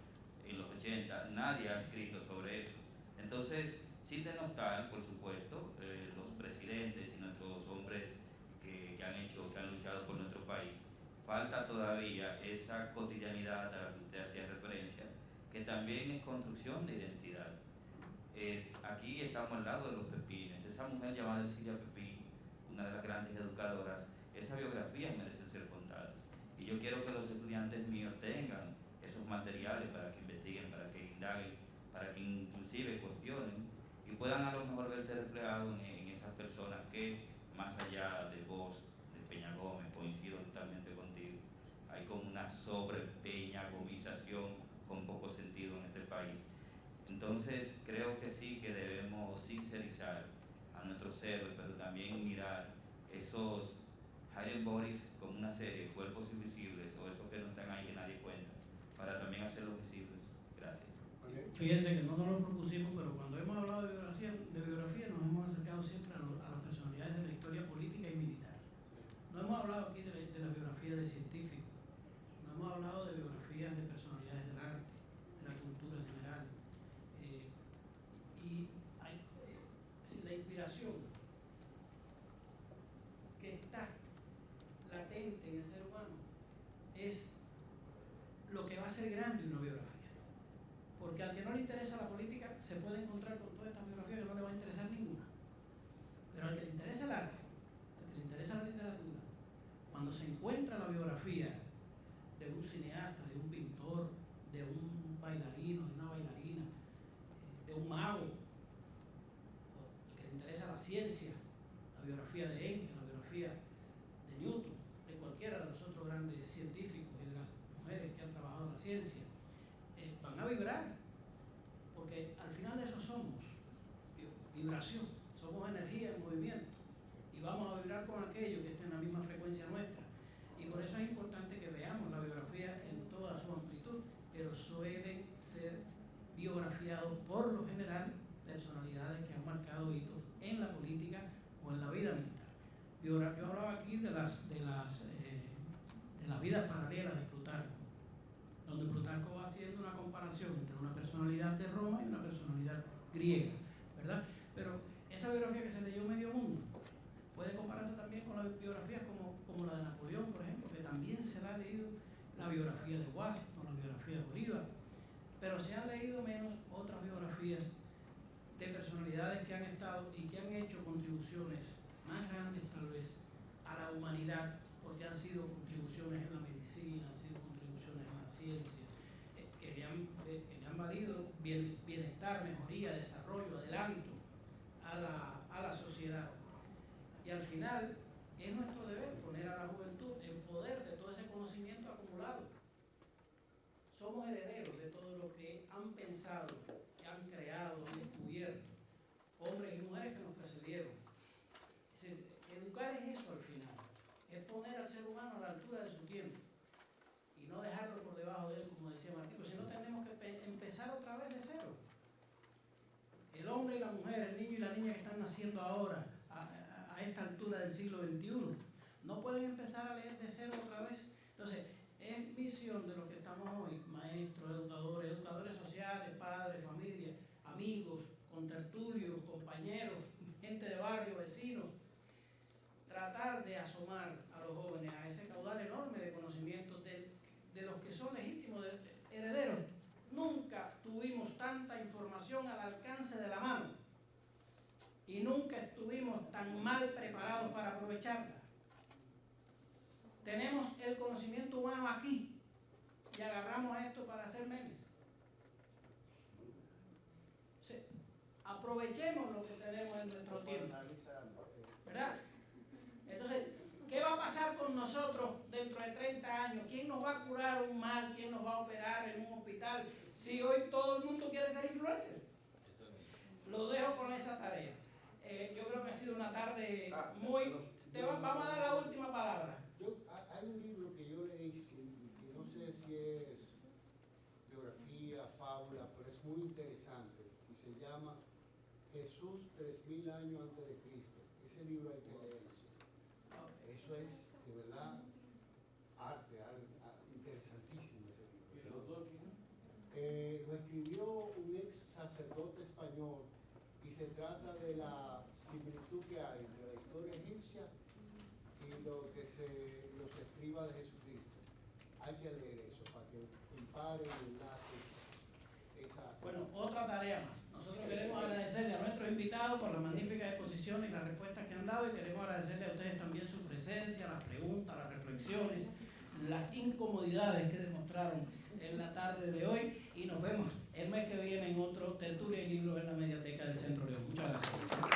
en los 80, nadie ha escrito sobre eso. Entonces, sin denostar, por supuesto, los presidentes y nuestros hombres que han luchado por nuestro país, falta todavía esa cotidianidad a la que usted hacía referencia, que también es construcción de identidad. Aquí estamos al lado de los Pepines. Esa mujer llamada Silvia Pepín, una de las grandes educadoras, esas biografías merecen ser contadas. Y yo quiero que los estudiantes míos tengan esos materiales para que investiguen, para que indaguen, para que inclusive cuestionen y puedan a lo mejor verse reflejados en esas personas que, más allá de vos, de Peña Gómez, coincido totalmente contigo, hay como una sobrepeñagomización con poco sentido en este país. Entonces creo que sí que debemos sincerizar a nuestros héroes, pero también mirar esos Hidden Bodies como una serie, cuerpos invisibles, o esos que no están ahí que nadie cuenta, para también hacerlos visibles. Gracias. Fíjense que no nos lo propusimos, pero cuando hemos hablado de biografía nos hemos acercado siempre a las personalidades de la historia política y militar. No hemos hablado aquí de la biografía de científicos, no hemos hablado de biografías de personalidades del arte, de la cultura en general. La inspiración que está latente en el ser humano es lo que va a ser grande una biografía. Porque al que no le interesa la política se puede encontrar con toda esta biografía que no le va a interesar ninguna. Pero al que le interesa el arte, al que le interesa la literatura, cuando se encuentra la biografía de un cineasta, de un pintor, de un bailarino, de una bailarina, de un mago, al que le interesa la ciencia, la biografía de Einstein, la biografía de Newton, de cualquiera de los otros grandes científicos y de las mujeres que han trabajado en la ciencia, van a vibrar, porque al final de eso somos vibración, somos energía en movimiento, y vamos a vibrar con aquello que esté en la misma frecuencia nuestra. Y por eso es importante que veamos la biografía en toda su amplitud, pero suelen ser biografiados por lo general personalidades que han marcado hitos en la política o en la vida militar. Yo hablaba aquí de las vidas paralelas de Plutarco, donde Plutarco va haciendo una comparación entre una personalidad de Roma y una personalidad griega, ¿verdad? Pero esa biografía que se leyó medio mundo puede compararse también con las biografías como la de Napoleón, por ejemplo, que también se la ha leído, la biografía de Washington, la biografía de Bolívar, pero se han leído menos otras biografías de personalidades que han estado y que han hecho contribuciones más grandes tal vez a la humanidad, porque han sido contribuciones en la medicina, han sido contribuciones en la ciencia, que le han valido bienestar, mejoría, desarrollo, adelanto a la sociedad. Y al final es nuestro deber poner a la juventud en poder de todo ese conocimiento acumulado. Somos herederos de todo lo que han pensado, que han creado, han descubierto, hombres y mujeres que nos precedieron. Es decir, educar es eso al final, es poner al ser humano a la altura de su tiempo y no dejarlo por debajo de él, como decía Martín, pues si no tenemos que empezar otra vez de cero. El hombre y la mujer, el niño y la niña que están naciendo ahora, a esta altura del siglo XXI, no pueden empezar a leer de cero otra vez. Entonces, es visión de lo que estamos hoy, maestros, educadores sociales, padres, familia, amigos, contertulios, compañeros, gente de barrio, vecinos, tratar de asomar a los jóvenes a ese caudal enorme de conocimientos de los que son legítimos herederos. Nunca tuvimos tanta información al alcance de la mano y nunca estuvimos tan mal preparados para aprovecharla. Tenemos el conocimiento humano aquí y agarramos esto para hacer memes. Sí. Aprovechemos lo que tenemos en nuestro tiempo, ¿verdad? Entonces, ¿qué va a pasar con nosotros dentro de 30 años? ¿Quién nos va a curar un mal? ¿Quién nos va a operar en un hospital? Si hoy todo el mundo quiere ser influencer. lo dejo con esa tarea. Yo creo que ha sido una tarde muy... vamos a dar la última palabra. Hay un libro que yo leí, que no sé si es biografía, fábula, pero es muy interesante, y se llama Jesús 3000 años antes de Cristo. Ese libro hay que leerlo. Eso es, de verdad, arte, interesantísimo ese libro. ¿Y el autor quién? Lo escribió un ex sacerdote español y se trata de la similitud que hay entre la historia egipcia y los escribas de Jesucristo. Hay que leer eso para que compare y enlace esa... Bueno, otra tarea más. Nosotros queremos agradecerle a nuestros invitados por la magnífica exposición y las respuestas que han dado, y queremos agradecerle a ustedes también su presencia, las preguntas, las reflexiones, las incomodidades que demostraron en la tarde de hoy, y nos vemos el mes que viene en otro Tertulia y Libros en la Mediateca del Centro León. Muchas gracias.